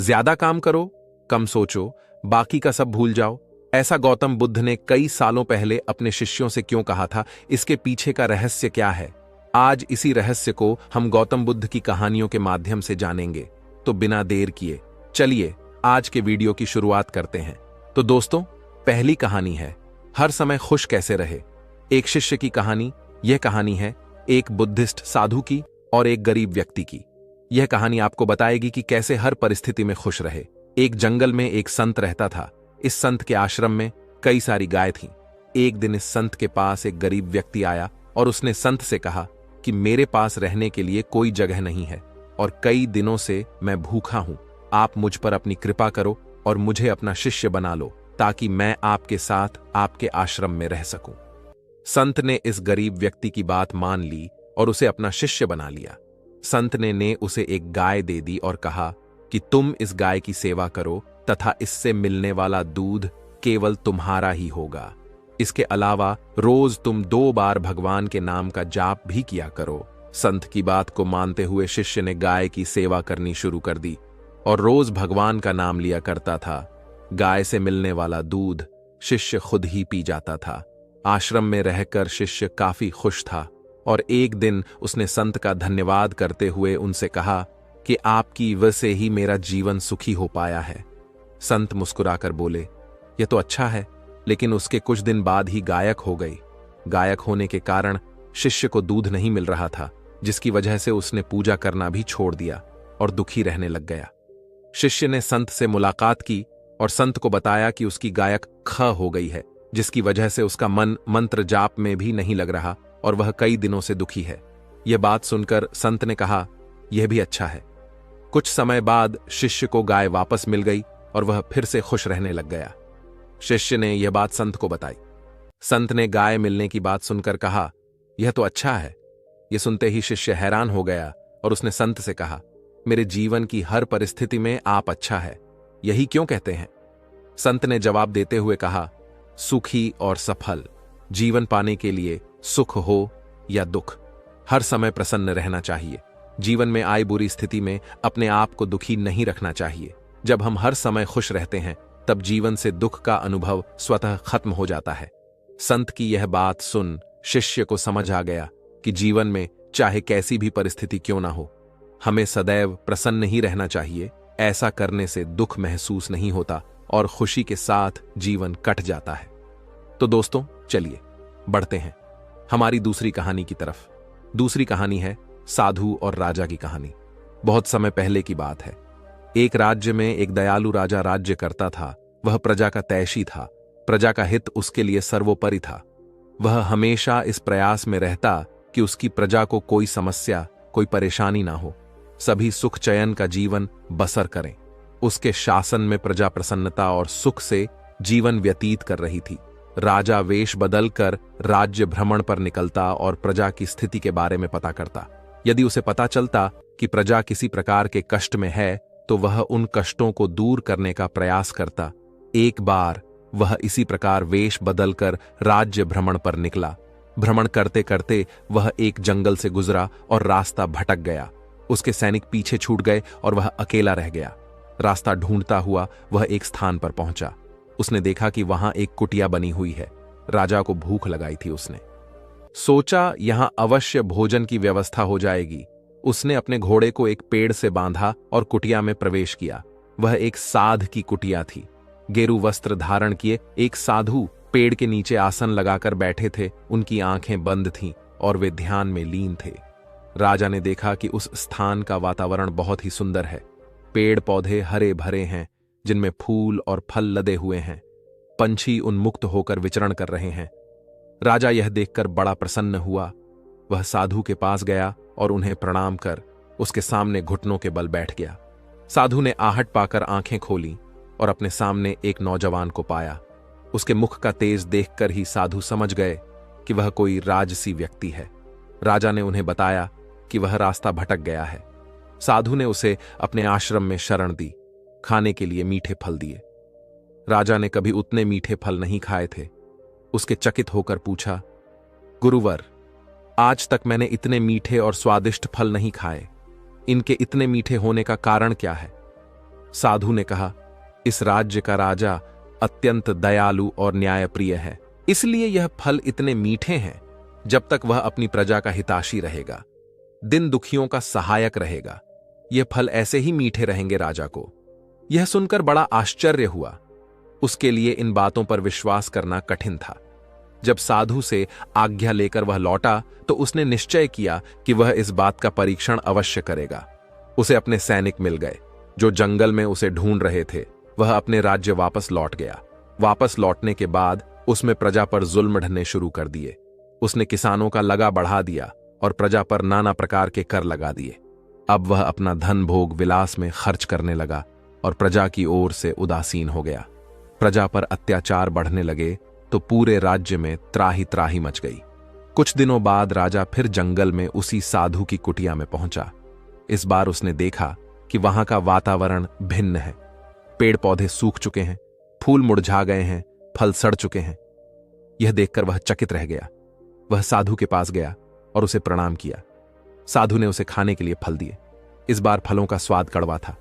ज्यादा काम करो, कम सोचो, बाकी का सब भूल जाओ। ऐसा गौतम बुद्ध ने कई सालों पहले अपने शिष्यों से क्यों कहा था? इसके पीछे का रहस्य क्या है? आज इसी रहस्य को हम गौतम बुद्ध की कहानियों के माध्यम से जानेंगे। तो बिना देर किए चलिए आज के वीडियो की शुरुआत करते हैं। तो दोस्तों, पहली कहानी है हर समय खुश कैसे रहे। एक शिष्य की कहानी। यह कहानी है एक बुद्धिस्ट साधु की और एक गरीब व्यक्ति की। यह कहानी आपको बताएगी कि कैसे हर परिस्थिति में खुश रहे। एक जंगल में एक संत रहता था। इस संत के आश्रम में कई सारी गाय थीं। एक दिन इस संत के पास एक गरीब व्यक्ति आया और उसने संत से कहा कि मेरे पास रहने के लिए कोई जगह नहीं है और कई दिनों से मैं भूखा हूं। आप मुझ पर अपनी कृपा करो और मुझे अपना शिष्य बना लो ताकि मैं आपके साथ आपके आश्रम में रह सकूं। संत ने इस गरीब व्यक्ति की बात मान ली और उसे अपना शिष्य बना लिया। संत ने उसे एक गाय दे दी और कहा कि तुम इस गाय की सेवा करो तथा इससे मिलने वाला दूध केवल तुम्हारा ही होगा। इसके अलावा रोज तुम 2 बार भगवान के नाम का जाप भी किया करो। संत की बात को मानते हुए शिष्य ने गाय की सेवा करनी शुरू कर दी और रोज भगवान का नाम लिया करता था। गाय से मिलने वाला दूध शिष्य खुद ही पी जाता था। आश्रम में रहकर शिष्य काफी खुश था और एक दिन उसने संत का धन्यवाद करते हुए उनसे कहा कि आपकी वजह से ही मेरा जीवन सुखी हो पाया है। संत मुस्कुराकर बोले, यह तो अच्छा है, लेकिन उसके कुछ दिन बाद ही गायक हो गई। गायक होने के कारण शिष्य को दूध नहीं मिल रहा था, जिसकी वजह से उसने पूजा करना भी छोड़ दिया और दुखी रहने लग गया। शिष्य ने संत से मुलाकात की और संत को बताया कि उसकी गायक ख हो गई है, जिसकी वजह से उसका मन मंत्र जाप में भी नहीं लग रहा और वह कई दिनों से दुखी है। यह बात सुनकर संत ने कहा, यह भी अच्छा है। कुछ समय बाद शिष्य को गाय वापस मिल गई और वह फिर से खुश रहने लग गया। शिष्य ने यह बात संत को बताई। संत ने गाय मिलने की बात सुनकर कहा, यह तो अच्छा है। यह सुनते ही शिष्य हैरान हो गया और उसने संत से कहा, मेरे जीवन की हर परिस्थिति में आप अच्छा है, यही क्यों कहते हैं? संत ने जवाब देते हुए कहा, सुखी और सफल जीवन पाने के लिए सुख हो या दुख, हर समय प्रसन्न रहना चाहिए। जीवन में आई बुरी स्थिति में अपने आप को दुखी नहीं रखना चाहिए। जब हम हर समय खुश रहते हैं तब जीवन से दुख का अनुभव स्वतः खत्म हो जाता है। संत की यह बात सुन शिष्य को समझ आ गया कि जीवन में चाहे कैसी भी परिस्थिति क्यों ना हो, हमें सदैव प्रसन्न ही रहना चाहिए। ऐसा करने से दुख महसूस नहीं होता और खुशी के साथ जीवन कट जाता है। तो दोस्तों, चलिए बढ़ते हैं हमारी दूसरी कहानी की तरफ। दूसरी कहानी है साधु और राजा की कहानी। बहुत समय पहले की बात है। एक राज्य में एक दयालु राजा राज्य करता था। वह प्रजा का तैशी था। प्रजा का हित उसके लिए सर्वोपरि था। वह हमेशा इस प्रयास में रहता कि उसकी प्रजा को कोई समस्या, कोई परेशानी ना हो, सभी सुख चयन का जीवन बसर करें। उसके शासन में प्रजा प्रसन्नता और सुख से जीवन व्यतीत कर रही थी। राजा वेश बदलकर राज्य भ्रमण पर निकलता और प्रजा की स्थिति के बारे में पता करता। यदि उसे पता चलता कि प्रजा किसी प्रकार के कष्ट में है तो वह उन कष्टों को दूर करने का प्रयास करता। एक बार वह इसी प्रकार वेश बदलकर राज्य भ्रमण पर निकला। भ्रमण करते करते वह एक जंगल से गुजरा और रास्ता भटक गया। उसके सैनिक पीछे छूट गए और वह अकेला रह गया। रास्ता ढूंढता हुआ वह एक स्थान पर पहुंचा। उसने देखा कि वहां एक कुटिया बनी हुई है। राजा को भूख लगाई थी। उसने सोचा यहां अवश्य भोजन की व्यवस्था हो जाएगी। उसने अपने घोड़े को एक पेड़ से बांधा और कुटिया में प्रवेश किया। वह एक साध की कुटिया थी। गेरू वस्त्र धारण किए एक साधु पेड़ के नीचे आसन लगाकर बैठे थे। उनकी आंखें बंद थीं और वे ध्यान में लीन थे। राजा ने देखा कि उस स्थान का वातावरण बहुत ही सुंदर है। पेड़ पौधे हरे भरे हैं, जिनमें फूल और फल लदे हुए हैं। पंछी उन्मुक्त होकर विचरण कर रहे हैं। राजा यह देखकर बड़ा प्रसन्न हुआ। वह साधु के पास गया और उन्हें प्रणाम कर उसके सामने घुटनों के बल बैठ गया। साधु ने आहट पाकर आंखें खोली और अपने सामने एक नौजवान को पाया। उसके मुख का तेज देखकर ही साधु समझ गए कि वह कोई राजसी व्यक्ति है। राजा ने उन्हें बताया कि वह रास्ता भटक गया है। साधु ने उसे अपने आश्रम में शरण दी। खाने के लिए मीठे फल दिए। राजा ने कभी उतने मीठे फल नहीं खाए थे। उसके चकित होकर पूछा, गुरुवर, आज तक मैंने इतने मीठे और स्वादिष्ट फल नहीं खाए। इनके इतने मीठे होने का कारण क्या है? साधु ने कहा, इस राज्य का राजा अत्यंत दयालु और न्यायप्रिय है, इसलिए यह फल इतने मीठे हैं। जब तक वह अपनी प्रजा का हिताशी रहेगा, दिन दुखियों का सहायक रहेगा, यह फल ऐसे ही मीठे रहेंगे राजा को। यह सुनकर बड़ा आश्चर्य हुआ। उसके लिए इन बातों पर विश्वास करना कठिन था। जब साधु से आज्ञा लेकर वह लौटा तो उसने निश्चय किया कि वह इस बात का परीक्षण अवश्य करेगा। उसे अपने सैनिक मिल गए जो जंगल में उसे ढूंढ रहे थे। वह अपने राज्य वापस लौट गया। वापस लौटने के बाद उसमें प्रजा पर जुल्म ढने शुरू कर दिए। उसने किसानों का लगा बढ़ा दिया और प्रजा पर नाना प्रकार के कर लगा दिए। अब वह अपना धन भोग विलास में खर्च करने लगा और प्रजा की ओर से उदासीन हो गया। प्रजा पर अत्याचार बढ़ने लगे तो पूरे राज्य में त्राही त्राही मच गई। कुछ दिनों बाद राजा फिर जंगल में उसी साधु की कुटिया में पहुंचा। इस बार उसने देखा कि वहां का वातावरण भिन्न है। पेड़ पौधे सूख चुके हैं, फूल मुरझा गए हैं, फल सड़ चुके हैं। यह देखकर वह चकित रह गया। वह साधु के पास गया और उसे प्रणाम किया। साधु ने उसे खाने के लिए फल दिए। इस बार फलों का स्वाद कड़वा था।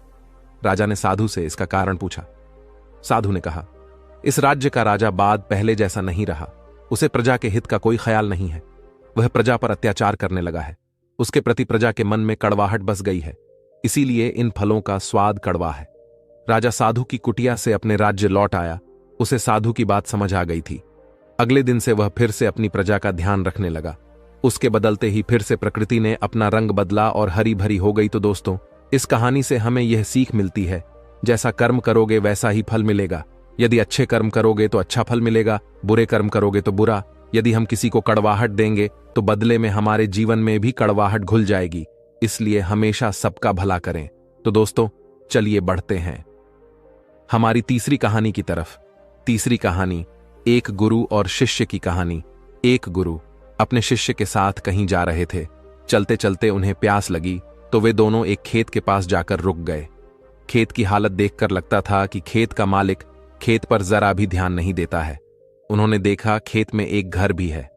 राजा ने साधु से इसका कारण पूछा। साधु ने कहा, इस राज्य का राजा बाद पहले जैसा नहीं रहा। उसे प्रजा के हित का कोई ख्याल नहीं है। वह प्रजा पर अत्याचार करने लगा है। उसके प्रति प्रजा के मन में कड़वाहट बस गई है, इसीलिए इन फलों का स्वाद कड़वा है। राजा साधु की कुटिया से अपने राज्य लौट आया। उसे साधु की बात समझ आ गई थी। अगले दिन से वह फिर से अपनी प्रजा का ध्यान रखने लगा। उसके बदलते ही फिर से प्रकृति ने अपना रंग बदला और हरी भरी हो गई। तो दोस्तों, इस कहानी से हमें यह सीख मिलती है, जैसा कर्म करोगे वैसा ही फल मिलेगा। यदि अच्छे कर्म करोगे तो अच्छा फल मिलेगा, बुरे कर्म करोगे तो बुरा। यदि हम किसी को कड़वाहट देंगे तो बदले में हमारे जीवन में भी कड़वाहट घुल जाएगी। इसलिए हमेशा सबका भला करें। तो दोस्तों, चलिए बढ़ते हैं हमारी तीसरी कहानी की तरफ। तीसरी कहानी एक गुरु और शिष्य की कहानी। एक गुरु अपने शिष्य के साथ कहीं जा रहे थे। चलते चलते उन्हें प्यास लगी तो वे दोनों एक खेत के पास जाकर रुक गए। खेत की हालत देखकर लगता था कि खेत का मालिक खेत पर जरा भी ध्यान नहीं देता है। उन्होंने देखा खेत में एक घर भी है।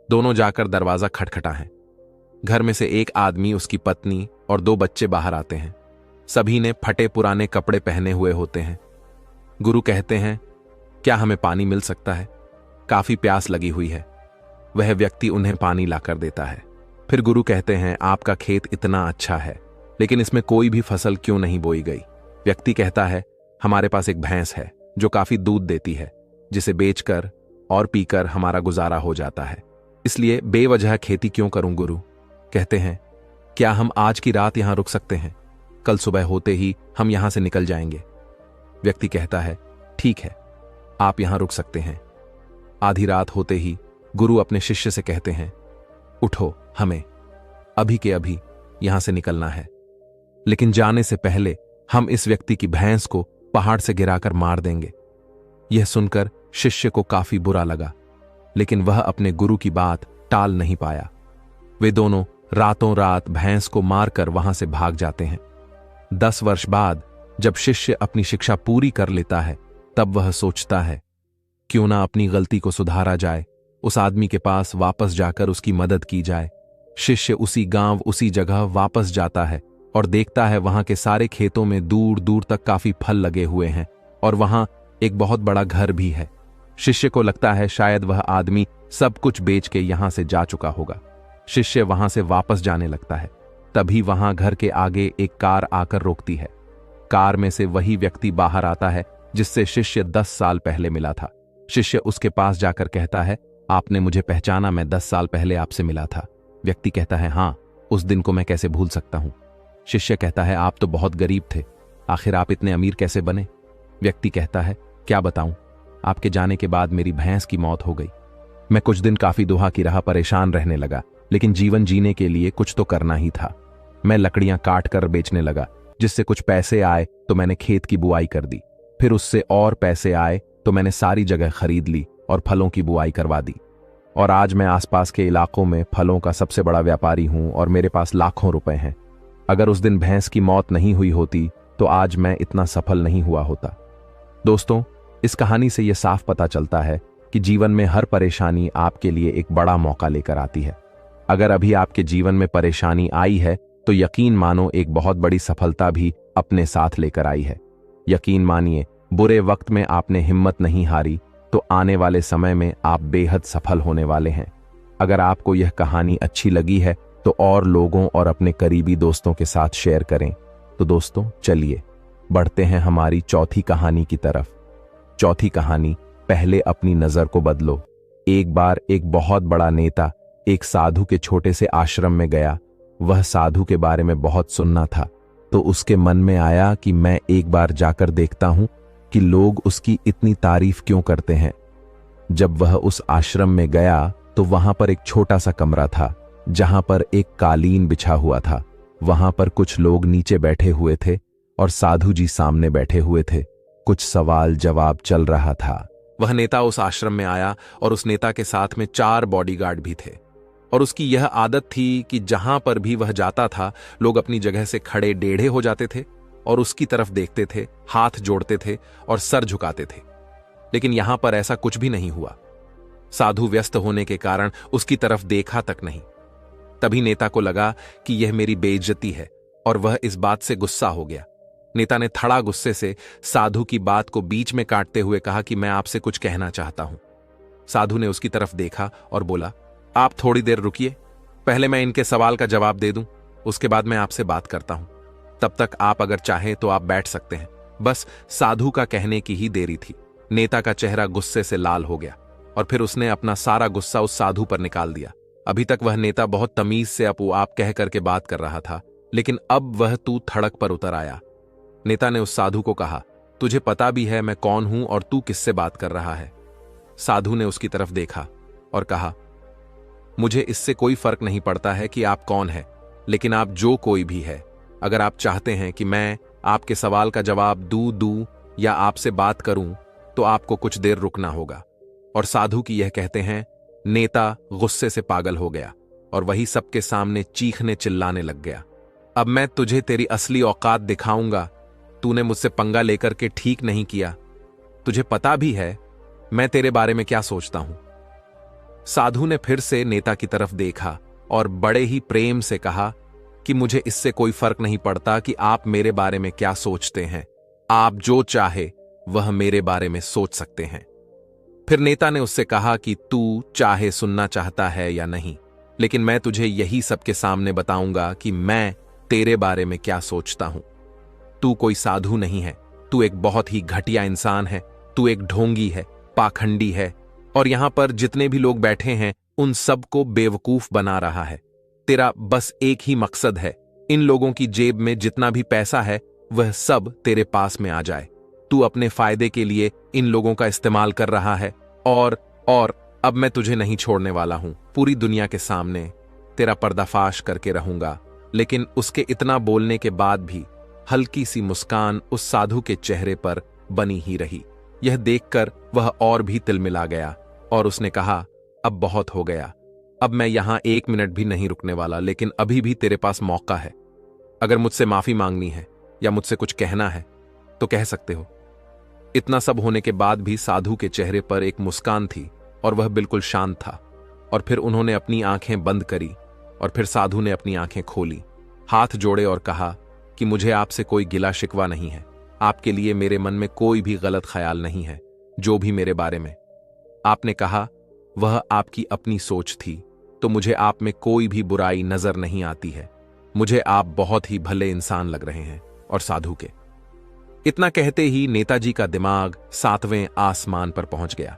दोनों जाकर दरवाजा खटखटाएं। घर में से एक आदमी, उसकी पत्नी और 2 बच्चे बाहर आते हैं। सभी ने फटे पुराने कपड़े पहने हुए होते हैं। गुरु कहते हैं, क्या हमें पानी मिल सकता है? काफी प्यास लगी हुई है। वह व्यक्ति उन्हें पानी लाकर देता है। फिर गुरु कहते हैं, आपका खेत इतना अच्छा है, लेकिन इसमें कोई भी फसल क्यों नहीं बोई गई? व्यक्ति कहता है, हमारे पास एक भैंस है जो काफी दूध देती है, जिसे बेचकर और पीकर हमारा गुजारा हो जाता है, इसलिए बेवजह खेती क्यों करूं? गुरु कहते हैं, क्या हम आज की रात यहां रुक सकते हैं? कल सुबह होते ही हम यहां से निकल जाएंगे। व्यक्ति कहता है, ठीक है, आप यहां रुक सकते हैं। आधी रात होते ही गुरु अपने शिष्य से कहते हैं, उठो, हमें अभी के अभी यहां से निकलना है, लेकिन जाने से पहले हम इस व्यक्ति की भैंस को पहाड़ से गिराकर मार देंगे। यह सुनकर शिष्य को काफी बुरा लगा, लेकिन वह अपने गुरु की बात टाल नहीं पाया। वे दोनों रातों रात भैंस को मारकर वहां से भाग जाते हैं। 10 वर्ष बाद जब शिष्य अपनी शिक्षा पूरी कर लेता है, तब वह सोचता है, क्यों ना अपनी गलती को सुधारा जाए, उस आदमी के पास वापस जाकर उसकी मदद की जाए। शिष्य उसी गांव, उसी जगह वापस जाता है और देखता है वहां के सारे खेतों में दूर दूर तक काफी फल लगे हुए हैं और वहां एक बहुत बड़ा घर भी है। शिष्य को लगता है शायद वह आदमी सब कुछ बेच के यहां से जा चुका होगा। शिष्य वहां से वापस जाने लगता है। तभी वहां घर के आगे एक कार आकर रोकती है। कार में से वही व्यक्ति बाहर आता है जिससे शिष्य 10 साल पहले मिला था। शिष्य उसके पास जाकर कहता है, आपने मुझे पहचाना? मैं 10 साल पहले आपसे मिला था। व्यक्ति कहता है, हाँ, उस दिन को मैं कैसे भूल सकता हूं। शिष्य कहता है, आप तो बहुत गरीब थे, आखिर आप इतने अमीर कैसे बने? व्यक्ति कहता है, क्या बताऊं, आपके जाने के बाद मेरी भैंस की मौत हो गई। मैं कुछ दिन काफी दुहा की राह परेशान रहने लगा, लेकिन जीवन जीने के लिए कुछ तो करना ही था। मैं लकड़ियां काट कर बेचने लगा, जिससे कुछ पैसे आए तो मैंने खेत की बुआई कर दी। फिर उससे और पैसे आए तो मैंने सारी जगह खरीद ली और फलों की बुआई करवा दी। और आज मैं आसपास के इलाकों में फलों का सबसे बड़ा व्यापारी हूं और मेरे पास लाखों रुपए हैं। अगर उस दिन भैंस की मौत नहीं हुई होती तो आज मैं इतना सफल नहीं हुआ होता। दोस्तों, इस कहानी से यह साफ पता चलता है कि जीवन में हर परेशानी आपके लिए एक बड़ा मौका लेकर आती है। अगर अभी आपके जीवन में परेशानी आई है तो यकीन मानो एक बहुत बड़ी सफलता भी अपने साथ लेकर आई है। यकीन मानिए, बुरे वक्त में आपने हिम्मत नहीं हारी तो आने वाले समय में आप बेहद सफल होने वाले हैं। अगर आपको यह कहानी अच्छी लगी है तो और लोगों और अपने करीबी दोस्तों के साथ शेयर करें। तो दोस्तों चलिए बढ़ते हैं हमारी चौथी कहानी की तरफ। चौथी कहानी, पहले अपनी नजर को बदलो। एक बार एक बहुत बड़ा नेता एक साधु के छोटे से आश्रम में गया। वह साधु के बारे में बहुत सुनना था, तो उसके मन में आया कि मैं एक बार जाकर देखता हूं कि लोग उसकी इतनी तारीफ क्यों करते हैं। जब वह उस आश्रम में गया तो वहां पर एक छोटा सा कमरा था जहां पर एक कालीन बिछा हुआ था। वहां पर कुछ लोग नीचे बैठे हुए थे और साधु जी सामने बैठे हुए थे। कुछ सवाल जवाब चल रहा था। वह नेता उस आश्रम में आया और उस नेता के साथ में 4 बॉडीगार्ड भी थे और उसकी यह आदत थी कि जहां पर भी वह जाता था लोग अपनी जगह से खड़े टेढ़े हो जाते थे और उसकी तरफ देखते थे, हाथ जोड़ते थे और सर झुकाते थे। लेकिन यहां पर ऐसा कुछ भी नहीं हुआ। साधु व्यस्त होने के कारण उसकी तरफ देखा तक नहीं। तभी नेता को लगा कि यह मेरी बेइज्जती है और वह इस बात से गुस्सा हो गया। नेता ने थड़ा गुस्से से साधु की बात को बीच में काटते हुए कहा कि मैं आपसे कुछ कहना चाहता हूं। साधु ने उसकी तरफ देखा और बोला, आप थोड़ी देर रुकिए, पहले मैं इनके सवाल का जवाब दे दूं, उसके बाद मैं आपसे बात करता हूं। तब तक आप अगर चाहें तो आप बैठ सकते हैं। बस साधु का कहने की ही देरी थी। नेता का चेहरा गुस्से से लाल हो गया और फिर उसने अपना सारा गुस्सा उस साधु पर निकाल दिया। अभी तक वह नेता बहुत तमीज से अपू आप कह करके बात कर रहा था, लेकिन अब वह तू थड़क पर उतर आया। नेता ने उस साधु को कहा, तुझे पता भी है मैं कौन हूं और तू किससे बात कर रहा है? साधु ने उसकी तरफ देखा और कहा, मुझे इससे कोई फर्क नहीं पड़ता है कि आप कौन है, लेकिन आप जो कोई भी है, अगर आप चाहते हैं कि मैं आपके सवाल का जवाब दूं या आपसे बात करूं तो आपको कुछ देर रुकना होगा। और साधु की यह कहते हैं नेता गुस्से से पागल हो गया और वही सबके सामने चीखने चिल्लाने लग गया, अब मैं तुझे तेरी असली औकात दिखाऊंगा। तूने मुझसे पंगा लेकर के ठीक नहीं किया। तुझे पता भी है मैं तेरे बारे में क्या सोचता हूं। साधु ने फिर से नेता की तरफ देखा और बड़े ही प्रेम से कहा कि मुझे इससे कोई फर्क नहीं पड़ता कि आप मेरे बारे में क्या सोचते हैं। आप जो चाहे वह मेरे बारे में सोच सकते हैं। फिर नेता ने उससे कहा कि तू चाहे सुनना चाहता है या नहीं, लेकिन मैं तुझे यही सबके सामने बताऊंगा कि मैं तेरे बारे में क्या सोचता हूं। तू कोई साधु नहीं है, तू एक बहुत ही घटिया इंसान है। तू एक ढोंगी है, पाखंडी है और यहां पर जितने भी लोग बैठे हैं उन सबको बेवकूफ बना रहा है। तेरा बस एक ही मकसद है, इन लोगों की जेब में जितना भी पैसा है वह सब तेरे पास में आ जाए। तू अपने फायदे के लिए इन लोगों का इस्तेमाल कर रहा है और अब मैं तुझे नहीं छोड़ने वाला हूं। पूरी दुनिया के सामने तेरा पर्दाफाश करके रहूंगा। लेकिन उसके इतना बोलने के बाद भी हल्की सी मुस्कान उस साधु के चेहरे पर बनी ही रही। यह देखकर वह और भी तिलमिला गया और उसने कहा, अब बहुत हो गया, अब मैं यहां 1 मिनट भी नहीं रुकने वाला, लेकिन अभी भी तेरे पास मौका है। अगर मुझसे माफी मांगनी है या मुझसे कुछ कहना है तो कह सकते हो। इतना सब होने के बाद भी साधु के चेहरे पर एक मुस्कान थी और वह बिल्कुल शांत था। और फिर उन्होंने अपनी आंखें बंद करी और फिर साधु ने अपनी आंखें खोली, हाथ जोड़े और कहा कि मुझे आपसे कोई गिला शिकवा नहीं है। आपके लिए मेरे मन में कोई भी गलत ख्याल नहीं है। जो भी मेरे बारे में आपने कहा वह आपकी अपनी सोच थी, तो मुझे आप में कोई भी बुराई नजर नहीं आती है। मुझे आप बहुत ही भले इंसान लग रहे हैं। और साधु के इतना कहते ही नेताजी का दिमाग 7वें आसमान पर पहुंच गया।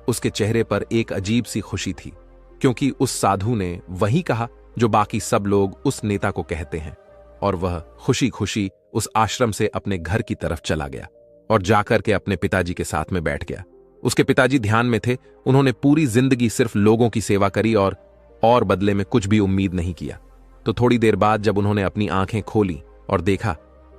उसके चेहरे पर एक अजीब सी खुशी थी, क्योंकि उस साधु ने वही कहा जो बाकी सब लोग उस नेता को कहते हैं। और वह खुशी खुशी उस आश्रम से अपने घर की तरफ चला गया और जाकर के अपने पिताजी के साथ में बैठ गया। उसके पिताजी ध्यान में थे। उन्होंने पूरी जिंदगी सिर्फ लोगों की सेवा करी और बदले में कुछ भी उम्मीद नहीं किया। तो थोड़ी देर बाद जब उन्होंने अपनी आंखें खोली और देखा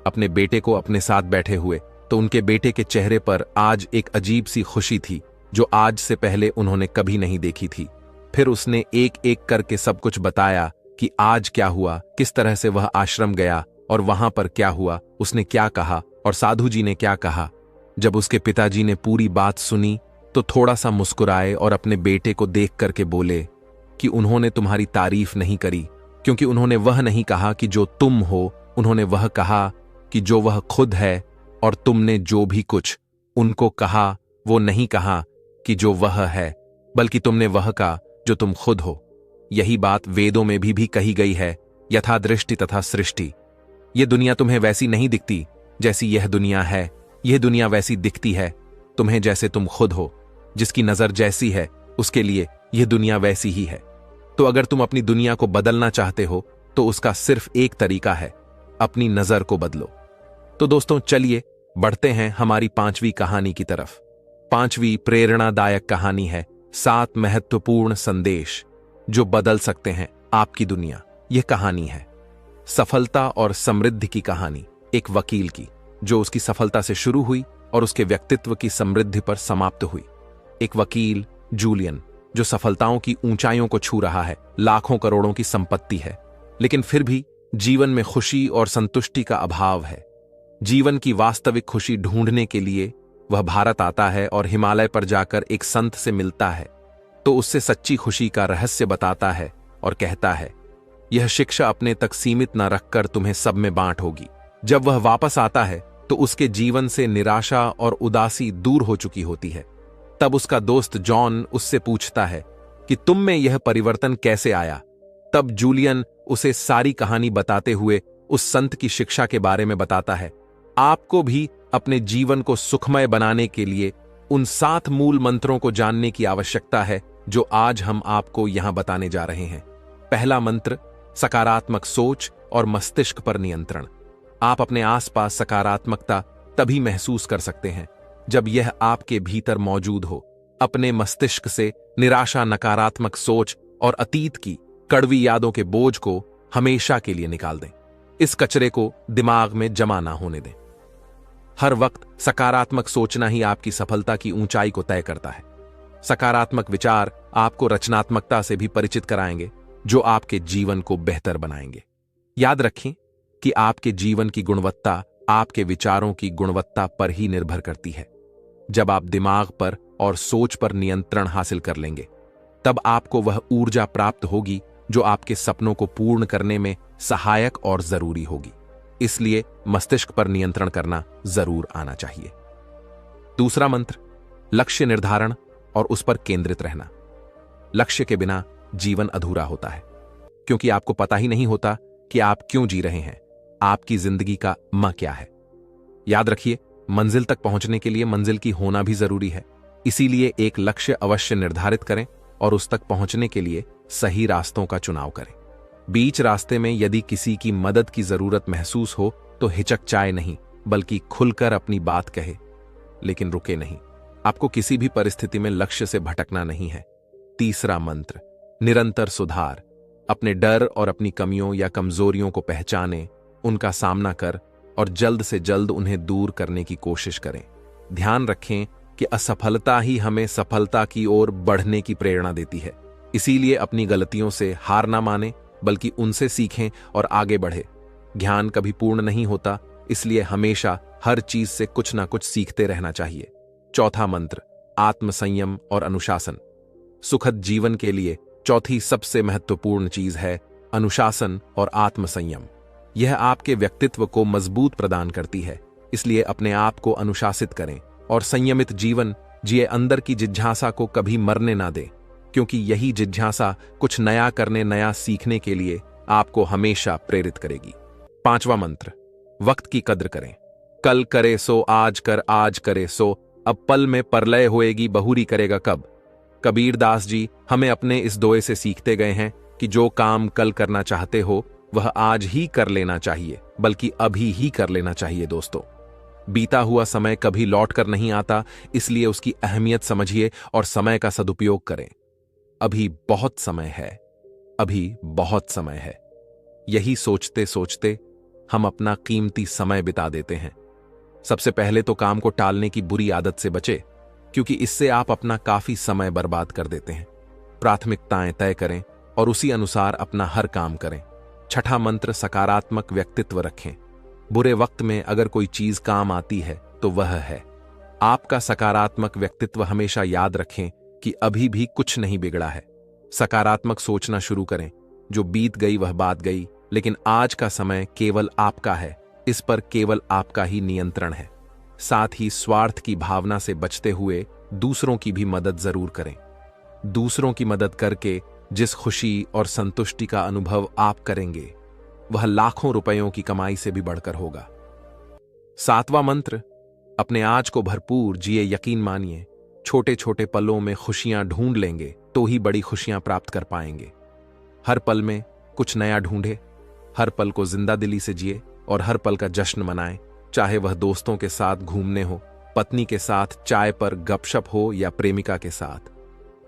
अपने बेटे को अपने साथ बैठे हुए, तो उनके बेटे के चेहरे पर आज एक अजीब सी खुशी थी जो आज से पहले उन्होंने कभी नहीं देखी थी। फिर उसने एक एक करके सब कुछ बताया कि आज क्या हुआ, किस तरह से वह आश्रम गया और वहां पर क्या हुआ, उसने क्या कहा और साधु जी ने क्या कहा। जब उसके पिताजी ने पूरी बात सुनी तो थोड़ा सा मुस्कुराए और अपने बेटे को देख करके बोले कि उन्होंने तुम्हारी तारीफ नहीं करी, क्योंकि उन्होंने वह नहीं कहा कि जो तुम हो, उन्होंने वह कहा कि जो वह खुद है। और तुमने जो भी कुछ उनको कहा वो नहीं कहा कि जो वह है, बल्कि तुमने वह कहा जो तुम खुद हो। यही बात वेदों में भी कही गई है, यथा दृष्टि तथा सृष्टि। यह दुनिया तुम्हें वैसी नहीं दिखती जैसी यह दुनिया है, यह दुनिया वैसी दिखती है तुम्हें जैसे तुम खुद हो। जिसकी नजर जैसी है उसके लिए यह दुनिया वैसी ही है। तो अगर तुम अपनी दुनिया को बदलना चाहते हो तो उसका सिर्फ एक तरीका है, अपनी नजर को बदलो। तो दोस्तों चलिए बढ़ते हैं हमारी 5वीं कहानी की तरफ। 5वीं प्रेरणादायक कहानी है 7 महत्वपूर्ण संदेश जो बदल सकते हैं आपकी दुनिया। यह कहानी है सफलता और समृद्धि की कहानी, एक वकील की जो उसकी सफलता से शुरू हुई और उसके व्यक्तित्व की समृद्धि पर समाप्त हुई। एक वकील जूलियन जो सफलताओं की ऊंचाइयों को छू रहा है, लाखों करोड़ों की संपत्ति है, लेकिन फिर भी जीवन में खुशी और संतुष्टि का अभाव है। जीवन की वास्तविक खुशी ढूंढने के लिए वह भारत आता है और हिमालय पर जाकर एक संत से मिलता है, तो उससे सच्ची खुशी का रहस्य बताता है और कहता है, यह शिक्षा अपने तक सीमित न रखकर तुम्हें सब में बांट होगी। जब वह वापस आता है तो उसके जीवन से निराशा और उदासी दूर हो चुकी होती है। तब उसका दोस्त जॉन उससे पूछता है कि तुम में यह परिवर्तन कैसे आया। तब जूलियन उसे सारी कहानी बताते हुए उस संत की शिक्षा के बारे में बताता है। आपको भी अपने जीवन को सुखमय बनाने के लिए उन 7 मूल मंत्रों को जानने की आवश्यकता है जो आज हम आपको यहां बताने जा रहे हैं। पहला मंत्र, सकारात्मक सोच और मस्तिष्क पर नियंत्रण। आप अपने आसपास सकारात्मकता तभी महसूस कर सकते हैं जब यह आपके भीतर मौजूद हो। अपने मस्तिष्क से निराशा, नकारात्मक सोच और अतीत की कड़वी यादों के बोझ को हमेशा के लिए निकाल दें। इस कचरे को दिमाग में जमा ना होने दें। हर वक्त सकारात्मक सोचना ही आपकी सफलता की ऊंचाई को तय करता है। सकारात्मक विचार आपको रचनात्मकता से भी परिचित कराएंगे जो आपके जीवन को बेहतर बनाएंगे। याद रखें कि आपके जीवन की गुणवत्ता आपके विचारों की गुणवत्ता पर ही निर्भर करती है। जब आप दिमाग पर और सोच पर नियंत्रण हासिल कर लेंगे, तब आपको वह ऊर्जा प्राप्त होगी जो आपके सपनों को पूर्ण करने में सहायक और जरूरी होगी। इसलिए मस्तिष्क पर नियंत्रण करना जरूर आना चाहिए। दूसरा मंत्र, लक्ष्य निर्धारण और उस पर केंद्रित रहना। लक्ष्य के बिना जीवन अधूरा होता है, क्योंकि आपको पता ही नहीं होता कि आप क्यों जी रहे हैं, आपकी जिंदगी का मां क्या है। याद रखिए, मंजिल तक पहुंचने के लिए मंजिल की होना भी जरूरी है। इसीलिए एक लक्ष्य अवश्य निर्धारित करें और उस तक पहुंचने के लिए सही रास्तों का चुनाव करें। बीच रास्ते में यदि किसी की मदद की जरूरत महसूस हो तो हिचकचाए नहीं, बल्कि खुलकर अपनी बात कहे, लेकिन रुके नहीं। आपको किसी भी परिस्थिति में लक्ष्य से भटकना नहीं है। तीसरा मंत्र, निरंतर सुधार। अपने डर और अपनी कमियों या कमजोरियों को पहचानें, उनका सामना कर और जल्द से जल्द उन्हें दूर करने की कोशिश करें। ध्यान रखें कि असफलता ही हमें सफलता की ओर बढ़ने की प्रेरणा देती है। इसीलिए अपनी गलतियों से हार ना माने, बल्कि उनसे सीखें और आगे बढ़े। ज्ञान कभी पूर्ण नहीं होता, इसलिए हमेशा हर चीज से कुछ ना कुछ सीखते रहना चाहिए। चौथा मंत्र, आत्मसंयम और अनुशासन। सुखद जीवन के लिए चौथी सबसे महत्वपूर्ण चीज है अनुशासन और आत्मसंयम। यह आपके व्यक्तित्व को मजबूत प्रदान करती है। इसलिए अपने आप को अनुशासित करें और संयमित जीवन जिए। अंदर की जिज्ञासा को कभी मरने ना दें, क्योंकि यही जिज्ञासा कुछ नया करने, नया सीखने के लिए आपको हमेशा प्रेरित करेगी। पांचवा मंत्र, वक्त की कद्र करें। कल करे सो आज कर, आज करे सो अब पल में परलय होएगी, बहुरी करेगा कब। कबीर दास जी हमें अपने इस दोहे से सीखते गए हैं कि जो काम कल करना चाहते हो वह आज ही कर लेना चाहिए, बल्कि अभी ही कर लेना चाहिए। दोस्तों, बीता हुआ समय कभी लौट कर नहीं आता, इसलिए उसकी अहमियत समझिए और समय का सदुपयोग करें। अभी बहुत समय है, अभी बहुत समय है। यही सोचते सोचते हम अपना कीमती समय बिता देते हैं। सबसे पहले तो काम को टालने की बुरी आदत से बचे, क्योंकि इससे आप अपना काफी समय बर्बाद कर देते हैं। प्राथमिकताएं तय करें और उसी अनुसार अपना हर काम करें। छठा मंत्र, सकारात्मक व्यक्तित्व रखें। बुरे वक्त में अगर कोई चीज काम आती है तो वह है आपका सकारात्मक व्यक्तित्व। हमेशा याद रखें कि अभी भी कुछ नहीं बिगड़ा है। सकारात्मक सोचना शुरू करें। जो बीत गई वह बात गई, लेकिन आज का समय केवल आपका है। इस पर केवल आपका ही नियंत्रण है। साथ ही स्वार्थ की भावना से बचते हुए दूसरों की भी मदद जरूर करें। दूसरों की मदद करके जिस खुशी और संतुष्टि का अनुभव आप करेंगे वह लाखों रुपयों की कमाई से भी बढ़कर होगा। 7वां मंत्र, अपने आज को भरपूर जिए। यकीन मानिए, छोटे छोटे पलों में खुशियां ढूंढ लेंगे तो ही बड़ी खुशियां प्राप्त कर पाएंगे। हर पल में कुछ नया ढूंढे, हर पल को जिंदा दिली से जिए और हर पल का जश्न मनाएं। चाहे वह दोस्तों के साथ घूमने हो, पत्नी के साथ चाय पर गपशप हो या प्रेमिका के साथ।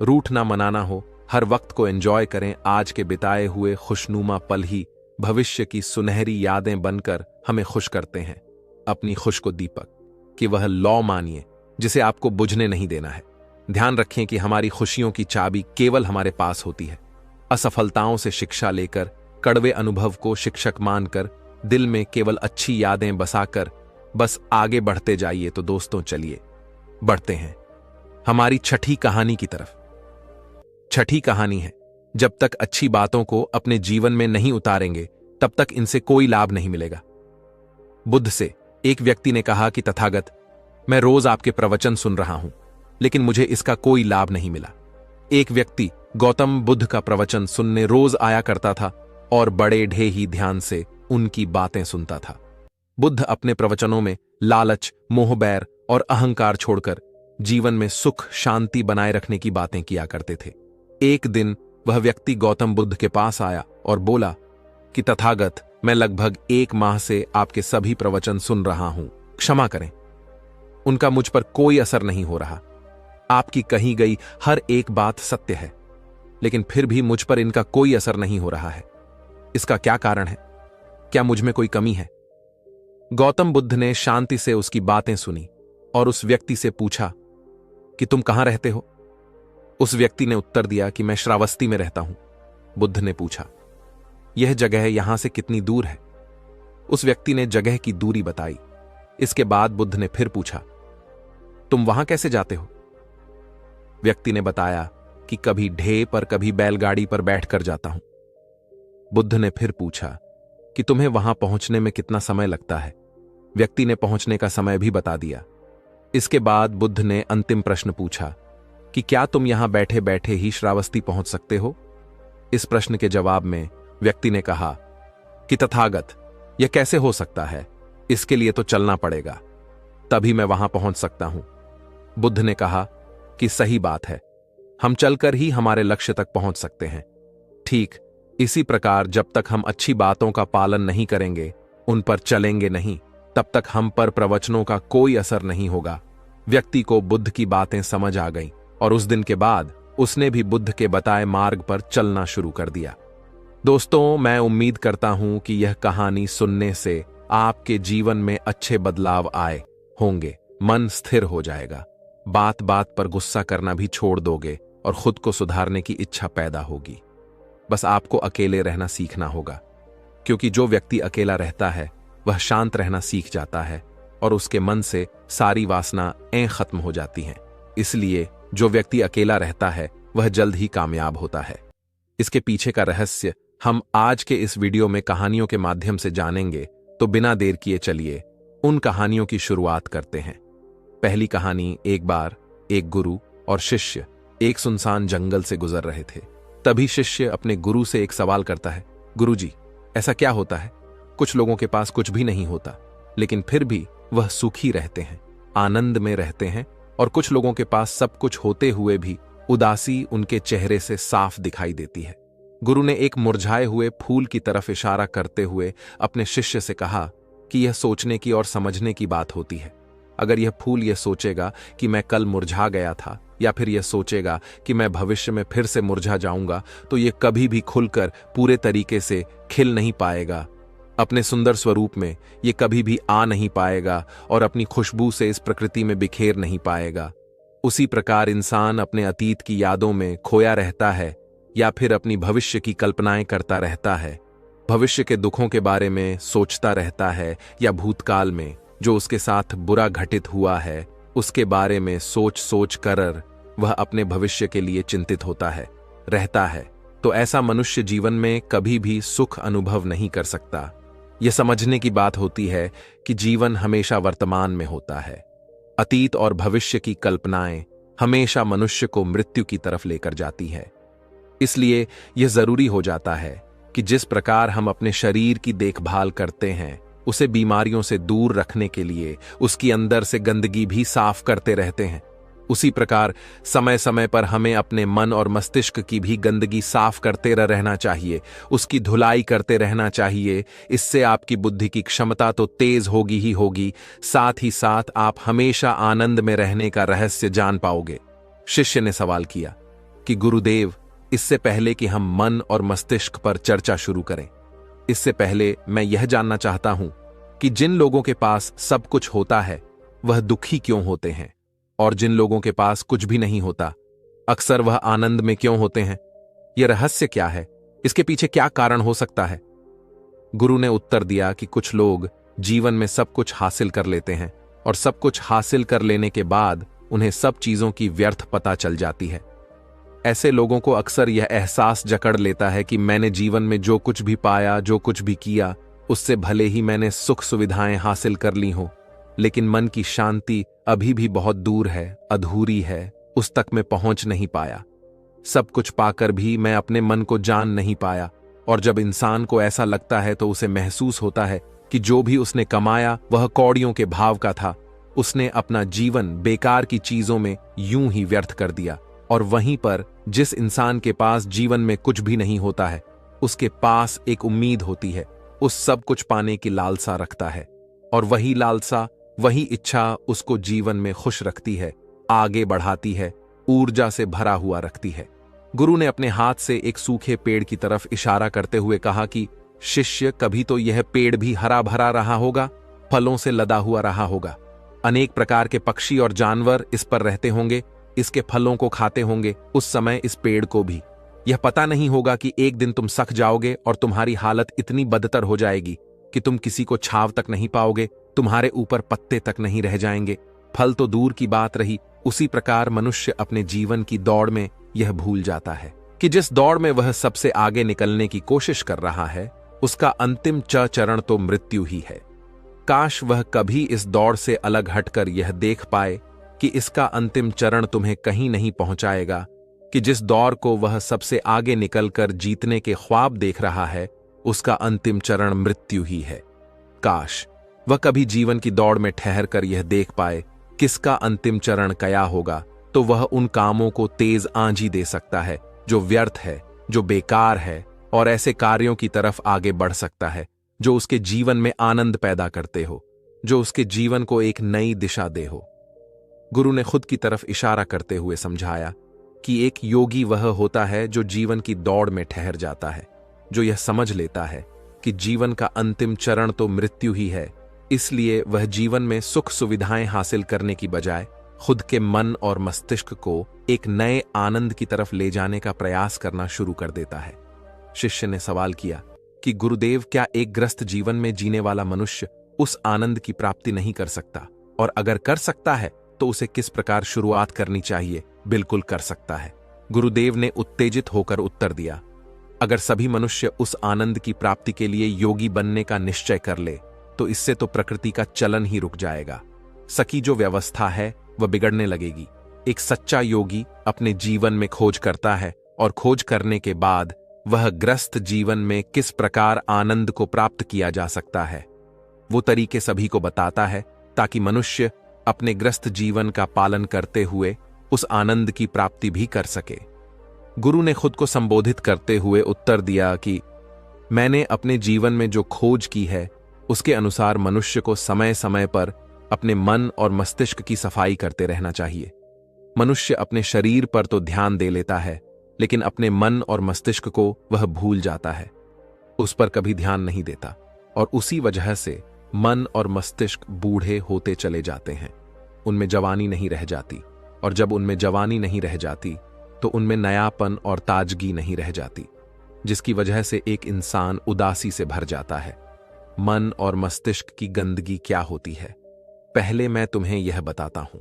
रूठना मनाना हो, हर वक्त को एंजॉय करें। आज के बिताए हुए खुशनुमा पल ही भविष्य की सुनहरी यादें बनकर हमें खुश करते हैं। अपनी खुश को दीपक कि वह लौ मानिए जिसे आपको बुझने नहीं देना है। ध्यान रखें कि हमारी खुशियों की चाबी केवल हमारे पास होती है। असफलताओं से शिक्षा लेकर, कड़वे अनुभव को शिक्षक मानकर, दिल में केवल अच्छी यादें बसाकर बस आगे बढ़ते जाइए। तो दोस्तों चलिए बढ़ते हैं हमारी छठी कहानी की तरफ। छठी कहानी है, जब तक अच्छी बातों को अपने जीवन में नहीं उतारेंगे तब तक इनसे कोई लाभ नहीं मिलेगा। बुद्ध से एक व्यक्ति ने कहा कि तथागत, मैं रोज आपके प्रवचन सुन रहा हूं लेकिन मुझे इसका कोई लाभ नहीं मिला। एक व्यक्ति गौतम बुद्ध का प्रवचन सुनने रोज आया करता था और बड़े ढे ही ध्यान से उनकी बातें सुनता था। बुद्ध अपने प्रवचनों में लालच, मोह, बैर और अहंकार छोड़कर जीवन में सुख शांति बनाए रखने की बातें किया करते थे। एक दिन वह व्यक्ति गौतम बुद्ध के पास आया और बोला कि तथागत, मैं लगभग 1 माह से आपके सभी प्रवचन सुन रहा हूं, क्षमा करें, उनका मुझ पर कोई असर नहीं हो रहा। आपकी कही गई हर एक बात सत्य है, लेकिन फिर भी मुझ पर इनका कोई असर नहीं हो रहा है। इसका क्या कारण है? क्या मुझ में कोई कमी है? गौतम बुद्ध ने शांति से उसकी बातें सुनी और उस व्यक्ति से पूछा कि तुम कहां रहते हो? उस व्यक्ति ने उत्तर दिया कि मैं श्रावस्ती में रहता हूं। बुद्ध ने पूछा, यह जगह यहां से कितनी दूर है? उस व्यक्ति ने जगह की दूरी बताई। इसके बाद बुद्ध ने फिर पूछा, तुम वहां कैसे जाते हो? व्यक्ति ने बताया कि कभी ढे पर कभी बैलगाड़ी पर बैठकर जाता हूं। बुद्ध ने फिर पूछा कि तुम्हें वहां पहुंचने में कितना समय लगता है? व्यक्ति ने पहुंचने का समय भी बता दिया। इसके बाद बुद्ध ने अंतिम प्रश्न पूछा कि क्या तुम यहां बैठे बैठे ही श्रावस्ती पहुंच सकते हो? इस प्रश्न के जवाब में व्यक्ति ने कहा कि तथागत, यह कैसे हो सकता है? इसके लिए तो चलना पड़ेगा, तभी मैं वहां पहुंच सकता हूं। बुद्ध ने कहा कि सही बात है, हम चलकर ही हमारे लक्ष्य तक पहुंच सकते हैं। ठीक इसी प्रकार जब तक हम अच्छी बातों का पालन नहीं करेंगे, उन पर चलेंगे नहीं, तब तक हम पर प्रवचनों का कोई असर नहीं होगा। व्यक्ति को बुद्ध की बातें समझ आ गईं और उस दिन के बाद उसने भी बुद्ध के बताए मार्ग पर चलना शुरू कर दिया। दोस्तों, मैं उम्मीद करता हूं कि यह कहानी सुनने से आपके जीवन में अच्छे बदलाव आए होंगे। मन स्थिर हो जाएगा, बात बात पर गुस्सा करना भी छोड़ दोगे और खुद को सुधारने की इच्छा पैदा होगी। बस आपको अकेले रहना सीखना होगा, क्योंकि जो व्यक्ति अकेला रहता है वह शांत रहना सीख जाता है और उसके मन से सारी वासनाएं खत्म हो जाती हैं। इसलिए जो व्यक्ति अकेला रहता है वह जल्द ही कामयाब होता है। इसके पीछे का रहस्य हम आज के इस वीडियो में कहानियों के माध्यम से जानेंगे, तो बिना देर किए चलिए उन कहानियों की शुरुआत करते हैं। पहली कहानी, एक बार एक गुरु और शिष्य एक सुनसान जंगल से गुजर रहे थे। तभी शिष्य अपने गुरु से एक सवाल करता है, गुरुजी, ऐसा क्या होता है? कुछ लोगों के पास कुछ भी नहीं होता, लेकिन फिर भी वह सुखी रहते हैं, आनंद में रहते हैं, और कुछ लोगों के पास सब कुछ होते हुए भी उदासी उनके चेहरे से साफ दिखाई देती है। गुरु ने एक मुरझाए हुए फूल की तरफ इशारा करते हुए अपने शिष्य से कहा कि यह सोचने की और समझने की बात होती है। अगर यह फूल यह सोचेगा कि मैं कल मुरझा गया था, या फिर यह सोचेगा कि मैं भविष्य में फिर से मुरझा जाऊंगा, तो यह कभी भी खुलकर पूरे तरीके से खिल नहीं पाएगा। अपने सुंदर स्वरूप में यह कभी भी आ नहीं पाएगा और अपनी खुशबू से इस प्रकृति में बिखेर नहीं पाएगा। उसी प्रकार इंसान अपने अतीत की यादों में खोया रहता है या फिर अपनी भविष्य की कल्पनाएं करता रहता है। भविष्य के दुखों के बारे में सोचता रहता है या भूतकाल में जो उसके साथ बुरा घटित हुआ है उसके बारे में सोच सोच कर वह अपने भविष्य के लिए चिंतित होता है, रहता है। तो ऐसा मनुष्य जीवन में कभी भी सुख अनुभव नहीं कर सकता। यह समझने की बात होती है कि जीवन हमेशा वर्तमान में होता है। अतीत और भविष्य की कल्पनाएं हमेशा मनुष्य को मृत्यु की तरफ लेकर जाती है। इसलिए यह जरूरी हो जाता है कि जिस प्रकार हम अपने शरीर की देखभाल करते हैं, उसे बीमारियों से दूर रखने के लिए उसकी अंदर से गंदगी भी साफ करते रहते हैं, उसी प्रकार समय समय पर हमें अपने मन और मस्तिष्क की भी गंदगी साफ करते रहना चाहिए, उसकी धुलाई करते रहना चाहिए। इससे आपकी बुद्धि की क्षमता तो तेज होगी ही होगी, साथ ही साथ आप हमेशा आनंद में रहने का रहस्य जान पाओगे। शिष्य ने सवाल किया कि गुरुदेव, इससे पहले कि हम मन और मस्तिष्क पर चर्चा शुरू करें, इससे पहले मैं यह जानना चाहता हूं कि जिन लोगों के पास सब कुछ होता है वह दुखी क्यों होते हैं, और जिन लोगों के पास कुछ भी नहीं होता अक्सर वह आनंद में क्यों होते हैं? यह रहस्य क्या है? इसके पीछे क्या कारण हो सकता है? गुरु ने उत्तर दिया कि कुछ लोग जीवन में सब कुछ हासिल कर लेते हैं और सब कुछ हासिल कर लेने के बाद उन्हें सब चीजों की व्यर्थ पता चल जाती है। ऐसे लोगों को अक्सर यह एहसास जकड़ लेता है कि मैंने जीवन में जो कुछ भी पाया, जो कुछ भी किया, उससे भले ही मैंने सुख सुविधाएं हासिल कर ली हो, लेकिन मन की शांति अभी भी बहुत दूर है, अधूरी है, उस तक मैं पहुंच नहीं पाया। सब कुछ पाकर भी मैं अपने मन को जान नहीं पाया। और जब इंसान को ऐसा लगता है तो उसे महसूस होता है कि जो भी उसने कमाया वह कौड़ियों के भाव का था। उसने अपना जीवन बेकार की चीजों में यूं ही व्यर्थ कर दिया। और वहीं पर जिस इंसान के पास जीवन में कुछ भी नहीं होता है, उसके पास एक उम्मीद होती है, उस सब कुछ पाने की लालसा रखता है, और वही लालसा, वही इच्छा उसको जीवन में खुश रखती है, आगे बढ़ाती है, ऊर्जा से भरा हुआ रखती है। गुरु ने अपने हाथ से एक सूखे पेड़ की तरफ इशारा करते हुए कहा कि शिष्य, कभी तो यह पेड़ भी हरा भरा रहा होगा, फलों से लदा हुआ रहा होगा। अनेक प्रकार के पक्षी और जानवर इस पर रहते होंगे, इसके फलों को खाते होंगे। उस समय इस पेड़ को भी यह पता नहीं होगा कि एक दिन तुम सख जाओगे और तुम्हारी हालत इतनी बदतर हो जाएगी कि तुम किसी को छाव तक नहीं पाओगे, तुम्हारे ऊपर पत्ते तक नहीं रह जाएंगे। फल तो दूर की बात रही। उसी प्रकार मनुष्य अपने जीवन की दौड़ में यह भूल जाता है कि जिस दौड़ में वह सबसे आगे निकलने की कोशिश कर रहा है, उसका अंतिम चरण तो मृत्यु ही है। काश वह कभी इस दौड़ से अलग हटकर यह देख पाए कि इसका अंतिम चरण तुम्हें कहीं नहीं पहुंचाएगा, कि जिस दौर को वह सबसे आगे निकलकर जीतने के ख्वाब देख रहा है, उसका अंतिम चरण मृत्यु ही है। काश वह कभी जीवन की दौड़ में ठहर कर यह देख पाए किसका अंतिम चरण क्या होगा, तो वह उन कामों को तेज आंधी दे सकता है जो व्यर्थ है, जो बेकार है, और ऐसे कार्यों की तरफ आगे बढ़ सकता है जो उसके जीवन में आनंद पैदा करते हो, जो उसके जीवन को एक नई दिशा दे हो। गुरु ने खुद की तरफ इशारा करते हुए समझाया कि एक योगी वह होता है जो जीवन की दौड़ में ठहर जाता है, जो यह समझ लेता है कि जीवन का अंतिम चरण तो मृत्यु ही है। इसलिए वह जीवन में सुख सुविधाएं हासिल करने की बजाय खुद के मन और मस्तिष्क को एक नए आनंद की तरफ ले जाने का प्रयास करना शुरू कर देता है। शिष्य ने सवाल किया कि गुरुदेव, क्या एक ग्रस्त जीवन में जीने वाला मनुष्य उस आनंद की प्राप्ति नहीं कर सकता? और अगर कर सकता है तो उसे किस प्रकार शुरुआत करनी चाहिए? बिल्कुल कर सकता है। गुरुदेव ने उत्तेजित होकर उत्तर दिया, अगर सभी मनुष्य उस आनंद की प्राप्ति के लिए योगी बनने का निश्चय कर ले, तो इससे तो प्रकृति का चलन ही रुक जाएगा। सकी जो व्यवस्था है वह बिगड़ने लगेगी। एक सच्चा योगी अपने जीवन में खोज करता है, और खोज करने के बाद वह ग्रस्त जीवन में किस प्रकार आनंद को प्राप्त किया जा सकता है, वो तरीके सभी को बताता है, ताकि मनुष्य अपने ग्रस्त जीवन का पालन करते हुए उस आनंद की प्राप्ति भी कर सके। गुरु ने खुद को संबोधित करते हुए उत्तर दिया कि मैंने अपने जीवन में जो खोज की है, उसके अनुसार मनुष्य को समय समय पर अपने मन और मस्तिष्क की सफाई करते रहना चाहिए। मनुष्य अपने शरीर पर तो ध्यान दे लेता है, लेकिन अपने मन और मस्तिष्क को वह भूल जाता है, उस पर कभी ध्यान नहीं देता, और उसी वजह से मन और मस्तिष्क बूढ़े होते चले जाते हैं। उनमें जवानी नहीं रह जाती, और जब उनमें जवानी नहीं रह जाती तो उनमें नयापन और ताजगी नहीं रह जाती, जिसकी वजह से एक इंसान उदासी से भर जाता है। मन और मस्तिष्क की गंदगी क्या होती है, पहले मैं तुम्हें यह बताता हूं।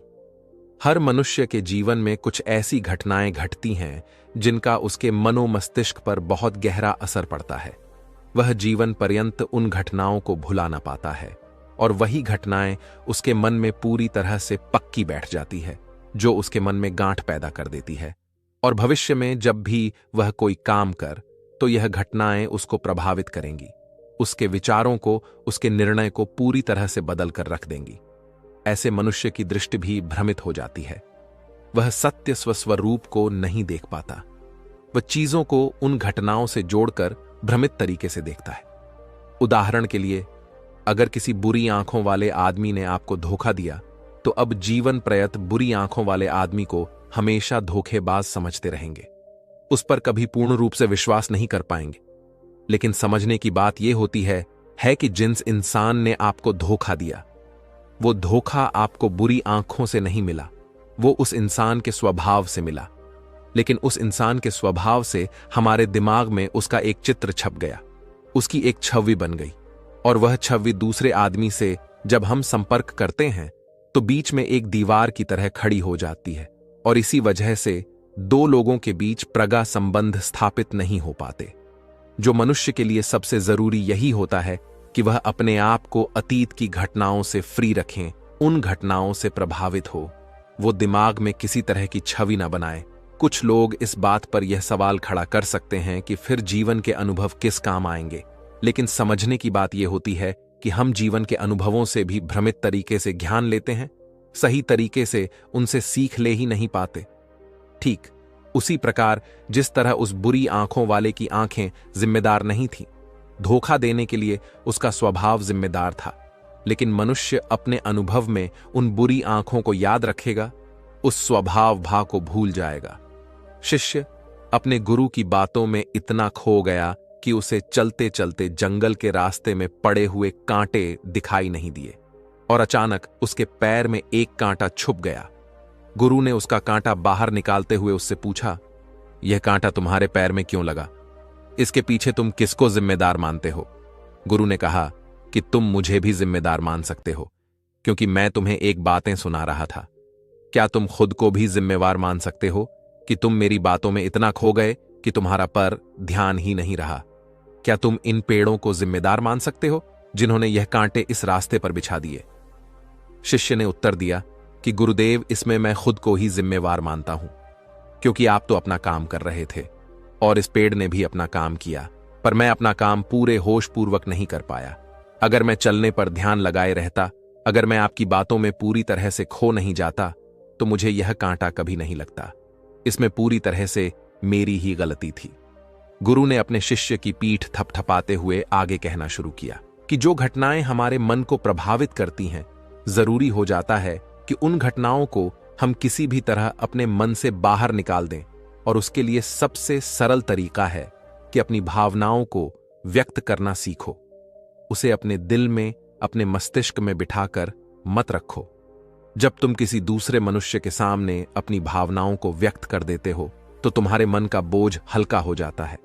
हर मनुष्य के जीवन में कुछ ऐसी घटनाएं घटती हैं जिनका उसके मनो मस्तिष्क पर बहुत गहरा असर पड़ता है। वह जीवन पर्यंत उन घटनाओं को भुला ना पाता है, और वही घटनाएं उसके मन में पूरी तरह से पक्की बैठ जाती है, जो उसके मन में गांठ पैदा कर देती है। और भविष्य में जब भी वह कोई काम कर, तो यह घटनाएं उसको प्रभावित करेंगी, उसके विचारों को, उसके निर्णय को पूरी तरह से बदल कर रख देंगी। ऐसे मनुष्य की दृष्टि भी भ्रमित हो जाती है। वह सत्य स्वस्वरूप को नहीं देख पाता। वह चीजों को उन घटनाओं से जोड़कर भ्रमित तरीके से देखता है। उदाहरण के लिए, अगर किसी बुरी आंखों वाले आदमी ने आपको धोखा दिया, तो अब जीवन प्रयत बुरी आंखों वाले आदमी को हमेशा धोखेबाज समझते रहेंगे, उस पर कभी पूर्ण रूप से विश्वास नहीं कर पाएंगे। लेकिन समझने की बात यह होती है कि जिस इंसान ने आपको धोखा दिया, वो धोखा आपको बुरी आंखों से नहीं मिला, वो उस इंसान के स्वभाव से मिला। लेकिन उस इंसान के स्वभाव से हमारे दिमाग में उसका एक चित्र छप गया, उसकी एक छवि बन गई, और वह छवि दूसरे आदमी से जब हम संपर्क करते हैं तो बीच में एक दीवार की तरह खड़ी हो जाती है, और इसी वजह से दो लोगों के बीच प्रगा संबंध स्थापित नहीं हो पाते। जो मनुष्य के लिए सबसे जरूरी यही होता है कि वह अपने आप को अतीत की घटनाओं से फ्री रखें, उन घटनाओं से प्रभावित हो, वो दिमाग में किसी तरह की छवि न बनाए। कुछ लोग इस बात पर यह सवाल खड़ा कर सकते हैं कि फिर जीवन के अनुभव किस काम आएंगे, लेकिन समझने की बात यह होती है कि हम जीवन के अनुभवों से भी भ्रमित तरीके से ज्ञान लेते हैं, सही तरीके से उनसे सीख ले ही नहीं पाते। ठीक उसी प्रकार जिस तरह उस बुरी आंखों वाले की आंखें जिम्मेदार नहीं थीं, धोखा देने के लिए उसका स्वभाव जिम्मेदार था, लेकिन मनुष्य अपने अनुभव में उन बुरी आंखों को याद रखेगा, उस स्वभाव भाव को भूल जाएगा। शिष्य अपने गुरु की बातों में इतना खो गया कि उसे चलते चलते जंगल के रास्ते में पड़े हुए कांटे दिखाई नहीं दिए, और अचानक उसके पैर में एक कांटा छुप गया। गुरु ने उसका कांटा बाहर निकालते हुए उससे पूछा, यह कांटा तुम्हारे पैर में क्यों लगा? इसके पीछे तुम किसको जिम्मेदार मानते हो? गुरु ने कहा कि तुम मुझे भी जिम्मेदार मान सकते हो, क्योंकि मैं तुम्हें एक बातें सुना रहा था। क्या तुम खुद को भी जिम्मेवार मान सकते हो कि तुम मेरी बातों में इतना खो गए कि तुम्हारा पर ध्यान ही नहीं रहा? क्या तुम इन पेड़ों को जिम्मेदार मान सकते हो जिन्होंने यह कांटे इस रास्ते पर बिछा दिए? शिष्य ने उत्तर दिया कि गुरुदेव, इसमें मैं खुद को ही जिम्मेवार मानता हूं, क्योंकि आप तो अपना काम कर रहे थे और इस पेड़ ने भी अपना काम किया, पर मैं अपना काम पूरे होश पूर्वक नहीं कर पाया। अगर मैं चलने पर ध्यान लगाए रहता, अगर मैं आपकी बातों में पूरी तरह से खो नहीं जाता, तो मुझे यह कांटा कभी नहीं लगता। इसमें पूरी तरह से मेरी ही गलती थी। गुरु ने अपने शिष्य की पीठ थपथपाते हुए आगे कहना शुरू किया कि जो घटनाएं हमारे मन को प्रभावित करती हैं, जरूरी हो जाता है कि उन घटनाओं को हम किसी भी तरह अपने मन से बाहर निकाल दें, और उसके लिए सबसे सरल तरीका है कि अपनी भावनाओं को व्यक्त करना सीखो। उसे अपने दिल में, अपने मस्तिष्क में बिठाकर मत रखो। जब तुम किसी दूसरे मनुष्य के सामने अपनी भावनाओं को व्यक्त कर देते हो, तो तुम्हारे मन का बोझ हल्का हो जाता है।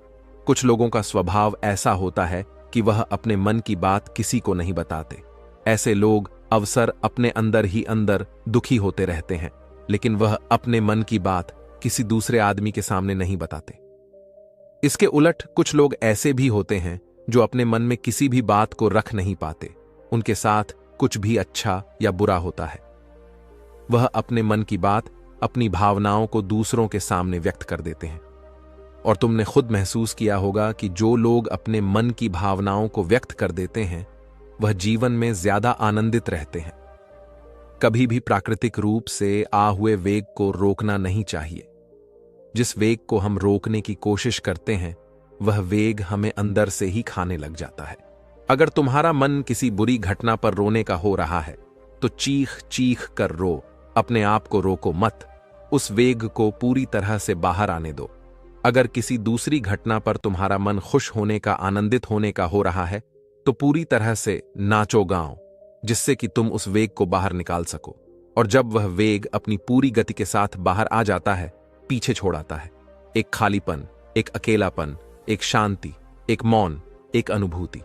कुछ लोगों का स्वभाव ऐसा होता है कि वह अपने मन की बात किसी को नहीं बताते। ऐसे लोग अवसर अपने अंदर ही अंदर दुखी होते रहते हैं, लेकिन वह अपने मन की बात किसी दूसरे आदमी के सामने नहीं बताते। इसके उलट कुछ लोग ऐसे भी होते हैं जो अपने मन में किसी भी बात को रख नहीं पाते। उनके साथ कुछ भी अच्छा या बुरा होता है, वह अपने मन की बात, अपनी भावनाओं को दूसरों के सामने व्यक्त कर देते हैं। और तुमने खुद महसूस किया होगा कि जो लोग अपने मन की भावनाओं को व्यक्त कर देते हैं, वह जीवन में ज्यादा आनंदित रहते हैं। कभी भी प्राकृतिक रूप से आ हुए वेग को रोकना नहीं चाहिए। जिस वेग को हम रोकने की कोशिश करते हैं, वह वेग हमें अंदर से ही खाने लग जाता है। अगर तुम्हारा मन किसी बुरी घटना पर रोने का हो रहा है, तो चीख चीख कर रो, अपने आप को रोको मत। उस वेग को पूरी तरह से बाहर आने दो। अगर किसी दूसरी घटना पर तुम्हारा मन खुश होने का, आनंदित होने का हो रहा है, तो पूरी तरह से नाचो गाओ, जिससे कि तुम उस वेग को बाहर निकाल सको। और जब वह वेग अपनी पूरी गति के साथ बाहर आ जाता है, पीछे छोड़ आता है एक खालीपन, एक अकेलापन, एक शांति, एक मौन, एक अनुभूति।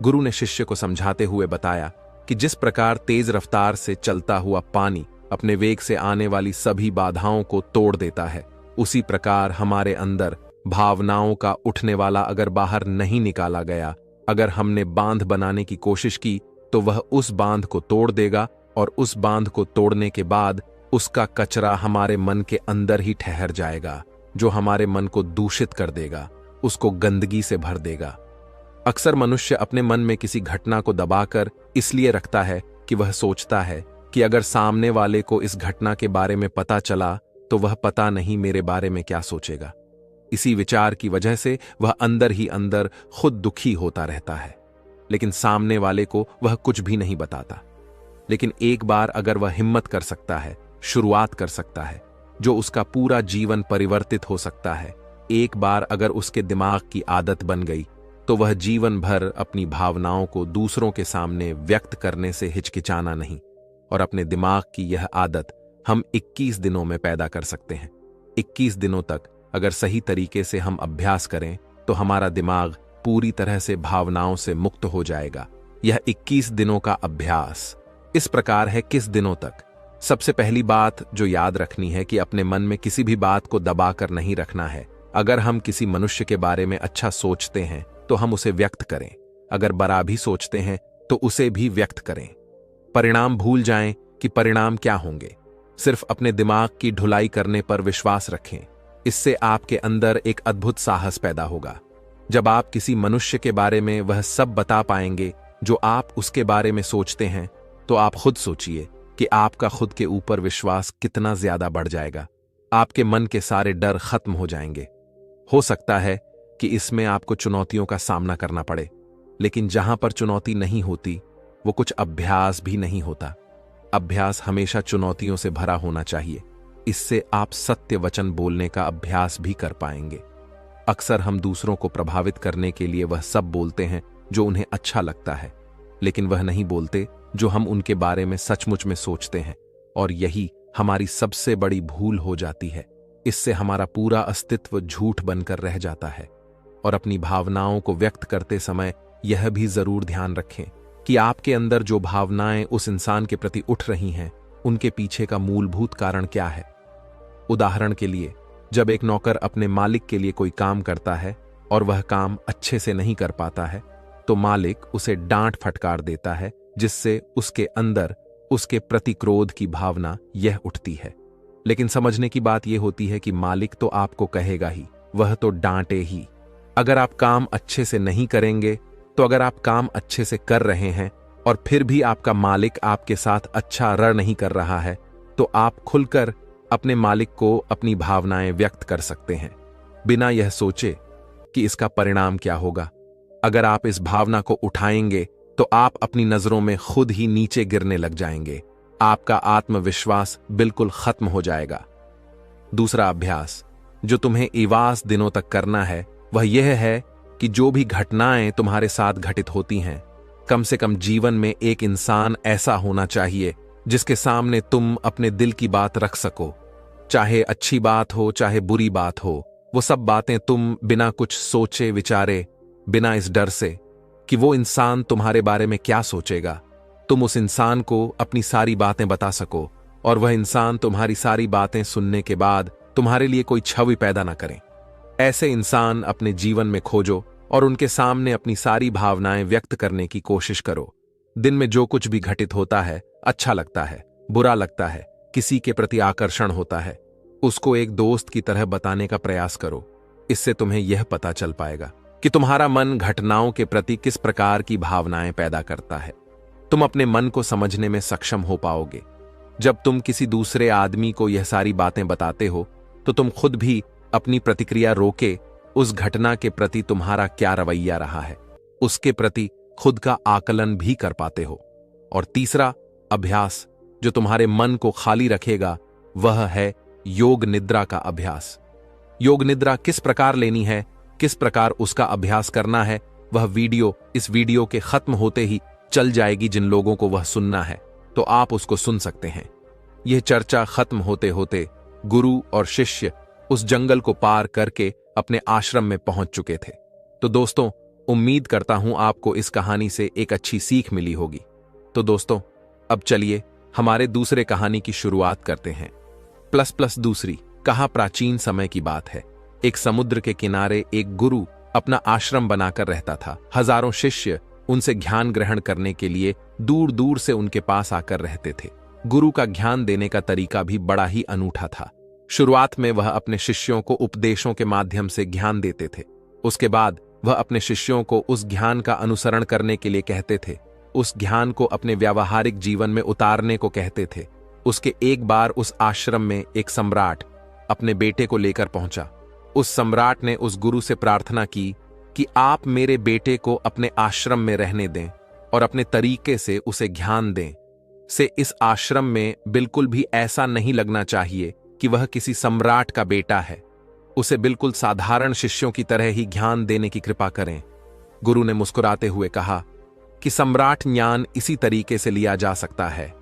गुरु ने शिष्य को समझाते हुए बताया कि जिस प्रकार तेज रफ्तार से चलता हुआ पानी अपने वेग से आने वाली सभी बाधाओं को तोड़ देता है, उसी प्रकार हमारे अंदर भावनाओं का उठने वाला अगर बाहर नहीं निकाला गया, अगर हमने बांध बनाने की कोशिश की, तो वह उस बांध को तोड़ देगा, और उस बांध को तोड़ने के बाद उसका कचरा हमारे मन के अंदर ही ठहर जाएगा, जो हमारे मन को दूषित कर देगा, उसको गंदगी से भर देगा। अक्सर मनुष्य अपने मन में किसी घटना को दबाकर इसलिए रखता है कि वह सोचता है कि अगर सामने वाले को इस घटना के बारे में पता चला तो वह पता नहीं मेरे बारे में क्या सोचेगा। इसी विचार की वजह से वह अंदर ही अंदर खुद दुखी होता रहता है, लेकिन सामने वाले को वह कुछ भी नहीं बताता। लेकिन एक बार अगर वह हिम्मत कर सकता है, शुरुआत कर सकता है, जो उसका पूरा जीवन परिवर्तित हो सकता है। एक बार अगर उसके दिमाग की आदत बन गई तो वह जीवन भर अपनी भावनाओं को दूसरों के सामने व्यक्त करने से हिचकिचाना नहीं। और अपने दिमाग की यह आदत हम 21 दिनों में पैदा कर सकते हैं। 21 दिनों तक अगर सही तरीके से हम अभ्यास करें तो हमारा दिमाग पूरी तरह से भावनाओं से मुक्त हो जाएगा। यह 21 दिनों का अभ्यास इस प्रकार है। किस दिनों तक? सबसे पहली बात जो याद रखनी है कि अपने मन में किसी भी बात को दबाकर नहीं रखना है। अगर हम किसी मनुष्य के बारे में अच्छा सोचते हैं तो हम उसे व्यक्त करें, अगर बुरा भी सोचते हैं तो उसे भी व्यक्त करें। परिणाम भूल जाएं कि परिणाम क्या होंगे। सिर्फ अपने दिमाग की ढुलाई करने पर विश्वास रखें। इससे आपके अंदर एक अद्भुत साहस पैदा होगा। जब आप किसी मनुष्य के बारे में वह सब बता पाएंगे जो आप उसके बारे में सोचते हैं, तो आप खुद सोचिए कि आपका खुद के ऊपर विश्वास कितना ज्यादा बढ़ जाएगा। आपके मन के सारे डर खत्म हो जाएंगे। हो सकता है कि इसमें आपको चुनौतियों का सामना करना पड़े, लेकिन जहां पर चुनौती नहीं होती वो कुछ अभ्यास भी नहीं होता। अभ्यास हमेशा चुनौतियों से भरा होना चाहिए। इससे आप सत्य वचन बोलने का अभ्यास भी कर पाएंगे। अक्सर हम दूसरों को प्रभावित करने के लिए वह सब बोलते हैं जो उन्हें अच्छा लगता है, लेकिन वह नहीं बोलते जो हम उनके बारे में सचमुच में सोचते हैं। और यही हमारी सबसे बड़ी भूल हो जाती है। इससे हमारा पूरा अस्तित्व झूठ बनकर रह जाता है। और अपनी भावनाओं को व्यक्त करते समय यह भी जरूर ध्यान रखें कि आपके अंदर जो भावनाएं उस इंसान के प्रति उठ रही हैं, उनके पीछे का मूलभूत कारण क्या है। उदाहरण के लिए, जब एक नौकर अपने मालिक के लिए कोई काम करता है और वह काम अच्छे से नहीं कर पाता है, तो मालिक उसे डांट फटकार देता है, जिससे उसके अंदर उसके प्रति क्रोध की भावना यह उठती है। लेकिन समझने की बात यह होती है कि मालिक तो आपको कहेगा ही, वह तो डांटे ही। अगर आप काम अच्छे से नहीं करेंगे, तो अगर आप काम अच्छे से कर रहे हैं और फिर भी आपका मालिक आपके साथ अच्छा रण नहीं कर रहा है, तो आप खुलकर अपने मालिक को अपनी भावनाएं व्यक्त कर सकते हैं, बिना यह सोचे कि इसका परिणाम क्या होगा। अगर आप इस भावना को उठाएंगे तो आप अपनी नजरों में खुद ही नीचे गिरने लग जाएंगे। आपका आत्मविश्वास बिल्कुल खत्म हो जाएगा। दूसरा अभ्यास जो तुम्हें 21 दिनों तक करना है वह यह है कि जो भी घटनाएं तुम्हारे साथ घटित होती हैं, कम से कम जीवन में एक इंसान ऐसा होना चाहिए जिसके सामने तुम अपने दिल की बात रख सको। चाहे अच्छी बात हो चाहे बुरी बात हो, वो सब बातें तुम बिना कुछ सोचे विचारे, बिना इस डर से कि वो इंसान तुम्हारे बारे में क्या सोचेगा, तुम उस इंसान को अपनी सारी बातें बता सको और वह इंसान तुम्हारी सारी बातें सुनने के बाद तुम्हारे लिए कोई छवि पैदा ना करें। ऐसे इंसान अपने जीवन में खोजो और उनके सामने अपनी सारी भावनाएं व्यक्त करने की कोशिश करो। दिन में जो कुछ भी घटित होता है, अच्छा लगता है, बुरा लगता है, किसी के प्रति आकर्षण होता है, उसको एक दोस्त की तरह बताने का प्रयास करो। इससे तुम्हें यह पता चल पाएगा कि तुम्हारा मन घटनाओं के प्रति किस प्रकार की भावनाएं पैदा करता है। तुम अपने मन को समझने में सक्षम हो पाओगे। जब तुम किसी दूसरे आदमी को यह सारी बातें बताते हो तो तुम खुद भी अपनी प्रतिक्रिया रोके उस घटना के प्रति तुम्हारा क्या रवैया रहा है, उसके प्रति खुद का आकलन भी कर पाते हो। और तीसरा अभ्यास जो तुम्हारे मन को खाली रखेगा वह है योग निद्रा का अभ्यास। योग निद्रा किस प्रकार लेनी है, किस प्रकार उसका अभ्यास करना है, वह वीडियो इस वीडियो के खत्म होते ही चल जाएगी। जिन लोगों को वह सुनना है तो आप उसको सुन सकते हैं। यह चर्चा खत्म होते होते गुरु और शिष्य उस जंगल को पार करके अपने आश्रम में पहुंच चुके थे। तो दोस्तों, उम्मीद करता हूं आपको इस कहानी से एक अच्छी सीख मिली होगी। तो दोस्तों, अब चलिए हमारे दूसरे कहानी की शुरुआत करते हैं। प्लस दूसरी कहा प्राचीन समय की बात है। एक समुद्र के किनारे एक गुरु अपना आश्रम बनाकर रहता था। हजारों शिष्य उनसे ज्ञान ग्रहण करने के लिए दूर दूर से उनके पास आकर रहते थे। गुरु का ज्ञान देने का तरीका भी बड़ा ही अनूठा था। शुरुआत में वह अपने शिष्यों को उपदेशों के माध्यम से ज्ञान देते थे। उसके बाद वह अपने शिष्यों को उस ज्ञान का अनुसरण करने के लिए कहते थे, उस ज्ञान को अपने व्यावहारिक जीवन में उतारने को कहते थे। उसके एक बार उस आश्रम में एक सम्राट अपने बेटे को लेकर पहुंचा। उस सम्राट ने उस गुरु से प्रार्थना की कि आप मेरे बेटे को अपने आश्रम में रहने दें और अपने तरीके से उसे ज्ञान दें। से इस आश्रम में बिल्कुल भी ऐसा नहीं लगना चाहिए कि वह किसी सम्राट का बेटा है। उसे बिल्कुल साधारण शिष्यों की तरह ही ज्ञान देने की कृपा करें। गुरु ने मुस्कुराते हुए कहा कि सम्राट ज्ञान इसी तरीके से लिया जा सकता है।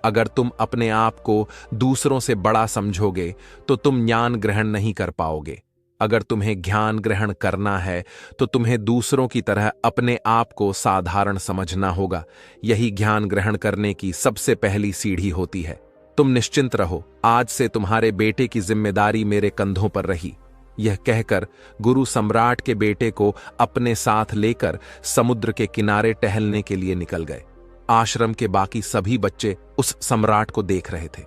अगर तुम अपने आप को दूसरों से बड़ा समझोगे तो तुम ज्ञान ग्रहण नहीं कर पाओगे। अगर तुम्हें ज्ञान ग्रहण करना है तो तुम्हें दूसरों की तरह अपने आप को साधारण समझना होगा। यही ज्ञान ग्रहण करने की सबसे पहली सीढ़ी होती है। तुम निश्चिंत रहो, आज से तुम्हारे बेटे की जिम्मेदारी मेरे कंधों पर रही। यह कहकर गुरु सम्राट के बेटे को अपने साथ लेकर समुद्र के किनारे टहलने के लिए निकल गए। आश्रम के बाकी सभी बच्चे उस सम्राट को देख रहे थे।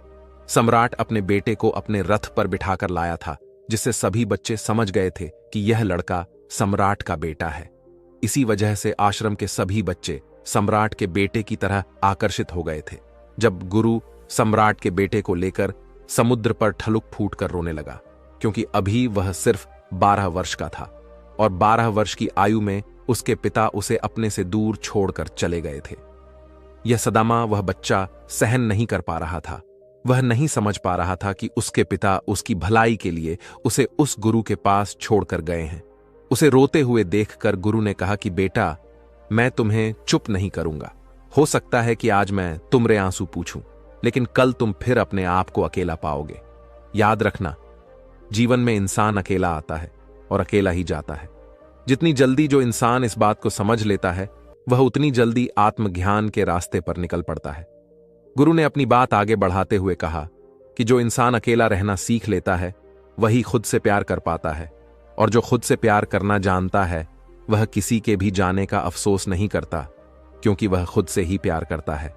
सम्राट अपने बेटे को अपने रथ पर बिठाकर लाया था, जिससे सभी बच्चे समझ गए थे कि यह लड़का सम्राट का बेटा है। इसी वजह से आश्रम के सभी बच्चे सम्राट के बेटे की तरह आकर्षित हो गए थे। जब गुरु सम्राट के बेटे को लेकर समुद्र पर ठलुक फूट कर रोने लगा, क्योंकि अभी वह सिर्फ 12 वर्ष का था और 12 वर्ष की आयु में उसके पिता उसे अपने से दूर छोड़कर चले गए थे। यह सदमा वह बच्चा सहन नहीं कर पा रहा था। वह नहीं समझ पा रहा था कि उसके पिता उसकी भलाई के लिए उसे उस गुरु के पास छोड़कर गए हैं। उसे रोते हुए देखकर गुरु ने कहा कि बेटा, मैं तुम्हें चुप नहीं करूंगा। हो सकता है कि आज मैं तुमरे आंसू पूछूं, लेकिन कल तुम फिर अपने आप को अकेला पाओगे। याद रखना, जीवन में इंसान अकेला आता है और अकेला ही जाता है। जितनी जल्दी जो इंसान इस बात को समझ लेता है, वह उतनी जल्दी आत्मज्ञान के रास्ते पर निकल पड़ता है। गुरु ने अपनी बात आगे बढ़ाते हुए कहा कि जो इंसान अकेला रहना सीख लेता है, वही खुद से प्यार कर पाता है, और जो खुद से प्यार करना जानता है, वह किसी के भी जाने का अफसोस नहीं करता, क्योंकि वह खुद से ही प्यार करता है।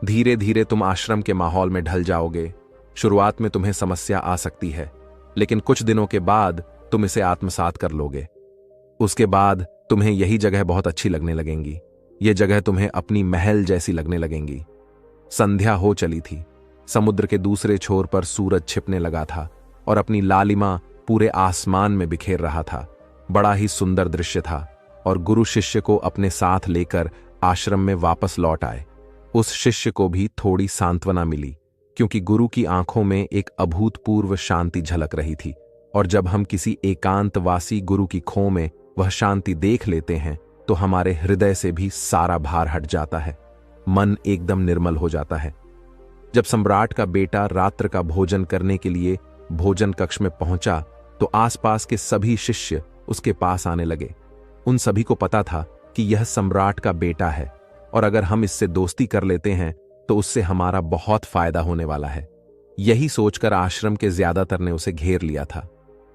धीरे धीरे तुम आश्रम के माहौल में ढल जाओगे। शुरुआत में तुम्हें समस्या आ सकती है, लेकिन कुछ दिनों के बाद तुम इसे आत्मसात कर लोगे। उसके बाद तुम्हें यही जगह बहुत अच्छी लगने लगेंगी। ये जगह तुम्हें अपनी महल जैसी लगने लगेंगी। संध्या हो चली थी। समुद्र के दूसरे छोर पर सूरज छिपने लगा था और अपनी लालिमा पूरे आसमान में बिखेर रहा था। बड़ा ही सुंदर दृश्य था और गुरु शिष्य को अपने साथ लेकर आश्रम में वापस लौट आए। उस शिष्य को भी थोड़ी सांत्वना मिली, क्योंकि गुरु की आंखों में एक अभूतपूर्व शांति झलक रही थी। और जब हम किसी एकांतवासी गुरु की खो में वह शांति देख लेते हैं, तो हमारे हृदय से भी सारा भार हट जाता है, मन एकदम निर्मल हो जाता है। जब सम्राट का बेटा रात्र का भोजन करने के लिए भोजन कक्ष में पहुंचा, तो आसपास के सभी शिष्य उसके पास आने लगे। उन सभी को पता था कि यह सम्राट का बेटा है, और अगर हम इससे दोस्ती कर लेते हैं तो उससे हमारा बहुत फायदा होने वाला है। यही सोचकर आश्रम के ज्यादातर ने उसे घेर लिया था।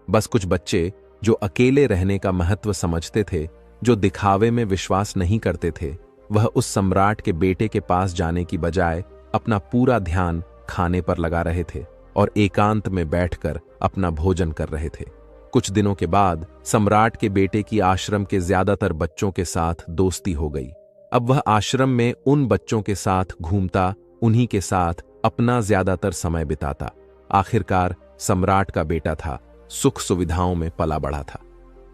बस कुछ बच्चे जो अकेले रहने का महत्व समझते थे, जो दिखावे में विश्वास नहीं करते थे, वह उस सम्राट के बेटे के पास जाने की बजाय अपना पूरा ध्यान खाने पर लगा रहे थे और एकांत में बैठकर अपना भोजन कर रहे थे। कुछ दिनों के बाद सम्राट के बेटे की आश्रम के ज्यादातर बच्चों के साथ दोस्ती हो गई। अब वह आश्रम में उन बच्चों के साथ घूमता, उन्हीं के साथ अपना ज्यादातर समय बिताता। आखिरकार सम्राट का बेटा था, सुख सुविधाओं में पला बढ़ा था।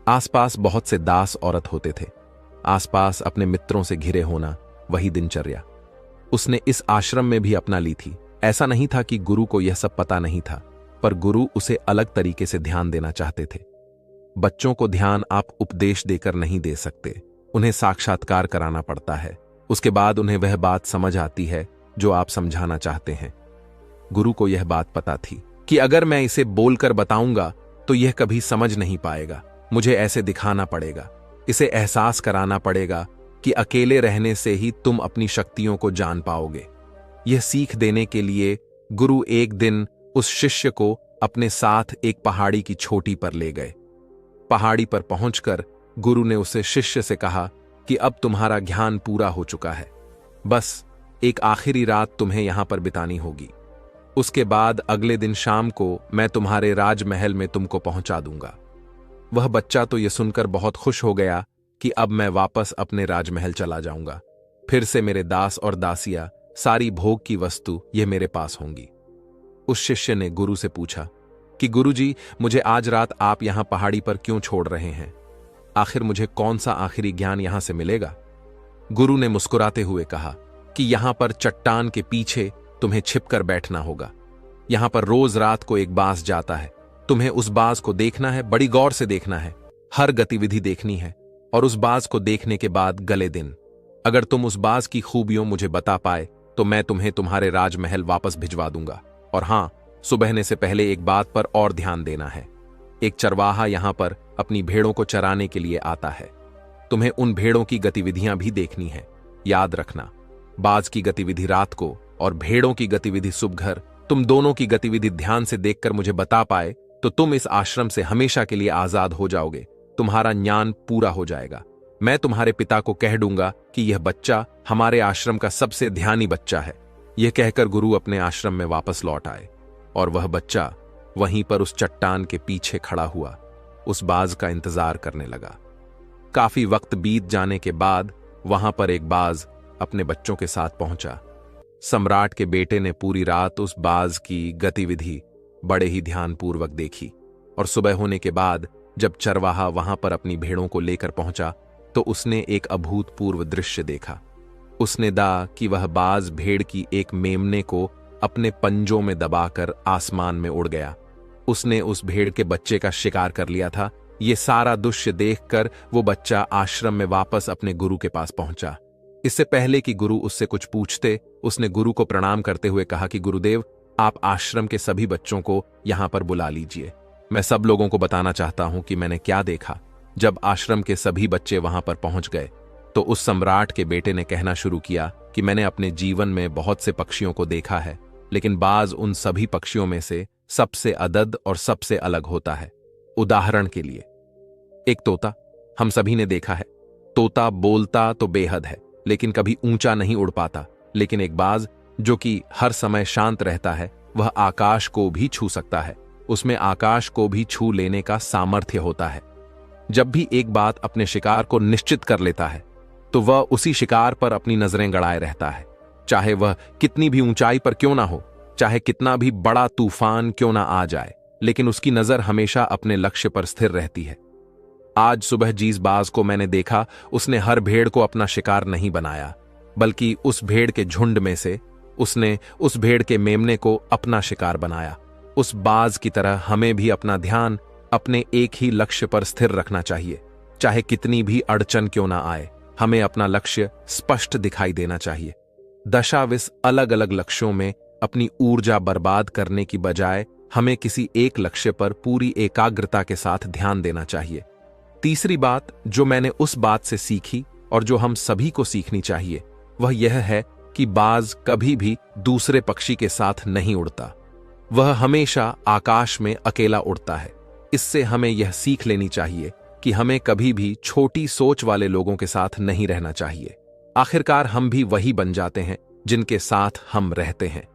आसपास बहुत से दास औरत होते थे। आसपास अपने मित्रों से घिरे होना, वही दिनचर्या उसने इस आश्रम में भी अपना ली थी। ऐसा नहीं था कि गुरु को यह सब पता नहीं था, पर गुरु उसे अलग तरीके से ध्यान देना चाहते थे। बच्चों को ध्यान आप उपदेश देकर नहीं दे सकते, उन्हें साक्षात्कार कराना पड़ता है। उसके बाद उन्हें वह बात समझ आती है जो आप समझाना चाहते हैं। गुरु को यह बात पता थी कि अगर मैं इसे बोलकर बताऊंगा तो यह कभी समझ नहीं पाएगा। मुझे ऐसे दिखाना पड़ेगा, इसे एहसास कराना पड़ेगा कि अकेले रहने से ही तुम अपनी शक्तियों को जान पाओगे। यह सीख देने के लिए गुरु एक दिन उस शिष्य को अपने साथ एक पहाड़ी की चोटी पर ले गए। पहाड़ी पर पहुंचकर गुरु ने उसे शिष्य से कहा कि अब तुम्हारा ज्ञान पूरा हो चुका है, बस एक आखिरी रात तुम्हें यहां पर बितानी होगी। उसके बाद अगले दिन शाम को मैं तुम्हारे राजमहल में तुमको पहुंचा दूंगा। वह बच्चा तो यह सुनकर बहुत खुश हो गया कि अब मैं वापस अपने राजमहल चला जाऊंगा, फिर से मेरे दास और दासियां, सारी भोग की वस्तु ये मेरे पास होंगी। उस शिष्य ने गुरु से पूछा कि गुरुजी, मुझे आज रात आप यहां पहाड़ी पर क्यों छोड़ रहे हैं? आखिर मुझे कौन सा आखिरी ज्ञान यहां से मिलेगा? गुरु ने मुस्कुराते हुए कहा कि यहां पर चट्टान के पीछे तुम्हें छिपकर बैठना होगा। यहां पर रोज रात को एक बाज जाता है, तुम्हें उस बाज को देखना है, बड़ी गौर से देखना है, हर गतिविधि देखनी है, और उस बाज को देखने के बाद गले दिन अगर तुम उस बाज की खूबियों मुझे बता पाए तो मैं तुम्हें तुम्हारे राजमहल वापस भिजवा दूंगा। और हां, सुबहने से पहले एक बात पर और ध्यान देना है। एक चरवाहा यहां पर अपनी भेड़ों को चराने के लिए आता है। तुम्हें उन भेड़ों की गतिविधियां भी देखनी है। याद रखना, बाज की गतिविधि रात को और भेड़ों की गतिविधि सुबह, तुम दोनों की गतिविधि ध्यान से देखकर मुझे बता पाए तो तुम इस आश्रम से हमेशा के लिए आजाद हो जाओगे, तुम्हारा ज्ञान पूरा हो जाएगा। मैं तुम्हारे पिता को कह दूंगा कि यह बच्चा हमारे आश्रम का सबसे ध्यानी बच्चा है। यह कहकर गुरु अपने आश्रम में वापस लौट आए और वह बच्चा वहीं पर उस चट्टान के पीछे खड़ा हुआ, उस बाज का इंतजार करने लगा। काफी वक्त बीत जाने के बाद वहां पर एक बाज अपने बच्चों के साथ पहुंचा। सम्राट के बेटे ने पूरी रात उस बाज की गतिविधि बड़े ही ध्यानपूर्वक देखी और सुबह होने के बाद जब चरवाहा वहां पर अपनी भेड़ों को लेकर पहुंचा तो उसने एक अभूतपूर्व दृश्य देखा। उसने दा कि वह बाज भेड़ की एक मेमने को अपने पंजों में दबाकर आसमान में उड़ गया। उसने उस भेड़ के बच्चे का शिकार कर लिया था। ये सारा दृश्य देखकर वो बच्चा आश्रम में वापस अपने गुरु के पास पहुंचा। इससे पहले कि गुरु उससे कुछ पूछते, उसने गुरु को प्रणाम करते हुए कहा कि गुरुदेव, आप आश्रम के सभी बच्चों को यहां पर बुला लीजिए। मैं सब लोगों को बताना चाहता हूं कि मैंने क्या देखा। जब आश्रम के सभी बच्चे वहां पर पहुंच गए तो उस सम्राट के बेटे ने कहना शुरू किया कि मैंने अपने जीवन में बहुत से पक्षियों को देखा है, लेकिन बाज उन सभी पक्षियों में से सबसे अदद और सबसे अलग होता है। उदाहरण के लिए, एक तोता हम सभी ने देखा है। तोता बोलता तो बेहद है, लेकिन कभी ऊंचा नहीं उड़ पाता। लेकिन एक बाज जो कि हर समय शांत रहता है, वह आकाश को भी छू सकता है। उसमें आकाश को भी छू लेने का सामर्थ्य होता है। जब भी एक बात अपने शिकार को निश्चित कर लेता है तो वह उसी शिकार पर अपनी नजरें गड़ाए रहता है, चाहे वह कितनी भी ऊंचाई पर क्यों ना हो, चाहे कितना भी बड़ा तूफान क्यों ना आ जाए, लेकिन उसकी नजर हमेशा अपने लक्ष्य पर स्थिर रहती है। आज सुबह जिस बाज को मैंने देखा, उसने हर भेड़ को अपना शिकार नहीं बनाया, बल्कि उस भेड़ के झुंड में से उसने उस भेड़ के मेमने को अपना शिकार बनाया। उस बाज की तरह हमें भी अपना ध्यान अपने एक ही लक्ष्य पर स्थिर रखना चाहिए। चाहे कितनी भी अड़चन क्यों ना आए, हमें अपना लक्ष्य स्पष्ट दिखाई देना चाहिए। दशाविश अलग अलग लक्ष्यों में अपनी ऊर्जा बर्बाद करने की बजाय हमें किसी एक लक्ष्य पर पूरी एकाग्रता के साथ ध्यान देना चाहिए। तीसरी बात जो मैंने उस बात से सीखी और जो हम सभी को सीखनी चाहिए, वह यह है कि बाज कभी भी दूसरे पक्षी के साथ नहीं उड़ता। वह हमेशा आकाश में अकेला उड़ता है। इससे हमें यह सीख लेनी चाहिए कि हमें कभी भी छोटी सोच वाले लोगों के साथ नहीं रहना चाहिए। आखिरकार हम भी वही बन जाते हैं जिनके साथ हम रहते हैं।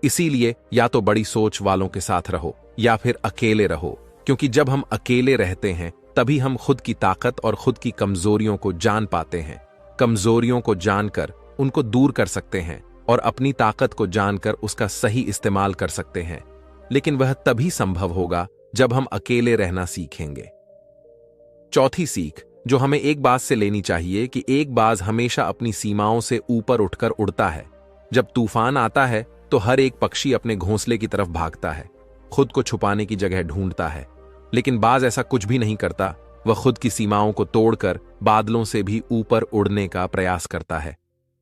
इसीलिए या तो बड़ी सोच वालों के साथ रहो या फिर अकेले रहो, क्योंकि जब हम अकेले रहते हैं तभी हम खुद की ताकत और खुद की कमजोरियों को जान पाते हैं। कमजोरियों को जानकर उनको दूर कर सकते हैं और अपनी ताकत को जानकर उसका सही इस्तेमाल कर सकते हैं। लेकिन वह तभी संभव होगा जब हम अकेले रहना सीखेंगे। चौथी सीख जो हमें एक बात से लेनी चाहिए कि एक बाज हमेशा अपनी सीमाओं से ऊपर उठकर उड़ता है। जब तूफान आता है तो हर एक पक्षी अपने घोंसले की तरफ भागता है, खुद को छुपाने की जगह ढूंढता है। लेकिन बाज ऐसा कुछ भी नहीं करता। वह खुद की सीमाओं को तोड़कर बादलों से भी ऊपर उड़ने का प्रयास करता है।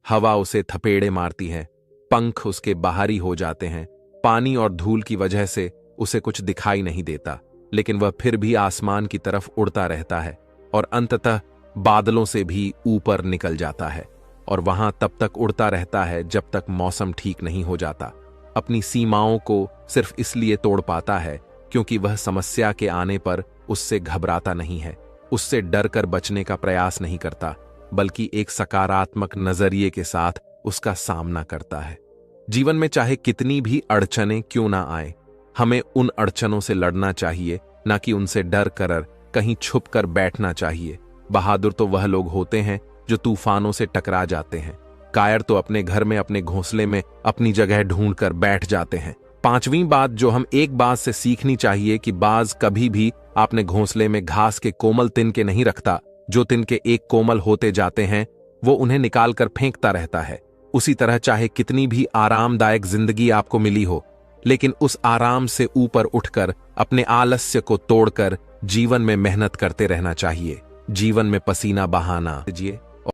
हवा उसे थपेड़े मारती है, पंख उसके बाहरी हो जाते हैं, पानी और धूल की वजह से उसे कुछ दिखाई नहीं देता, लेकिन वह फिर भी आसमान की तरफ उड़ता रहता है और अंततः बादलों से भी ऊपर निकल जाता है और वहां तब तक उड़ता रहता है जब तक मौसम ठीक नहीं हो जाता। अपनी सीमाओं को सिर्फ इसलिए तोड़ पाता है क्योंकि वह समस्या के आने पर उससे घबराता नहीं है, उससे डर कर बचने का प्रयास नहीं करता, बल्कि एक सकारात्मक नजरिए के साथ उसका सामना करता है। जीवन में चाहे कितनी भी अड़चनें क्यों ना आए, हमें उन अड़चनों से लड़ना चाहिए, ना कि उनसे डर कर कहीं छुप कर बैठना चाहिए। बहादुर तो वह लोग होते हैं जो तूफानों से टकरा जाते हैं। कायर तो अपने घर में अपने घोंसले में अपनी जगह ढूंढ कर बैठ जाते हैं। पांचवीं बात जो हम एक बात से सीखनी चाहिए कि बाज कभी भी अपने घोंसले में घास के कोमल तिनके नहीं रखता। जो तिनके एक कोमल होते जाते हैं वो उन्हें निकाल कर फेंकता रहता है। उसी तरह चाहे कितनी भी आरामदायक जिंदगी आपको मिली हो, लेकिन उस आराम से ऊपर उठकर अपने आलस्य को तोड़कर जीवन में मेहनत करते रहना चाहिए। जीवन में पसीना बहाना।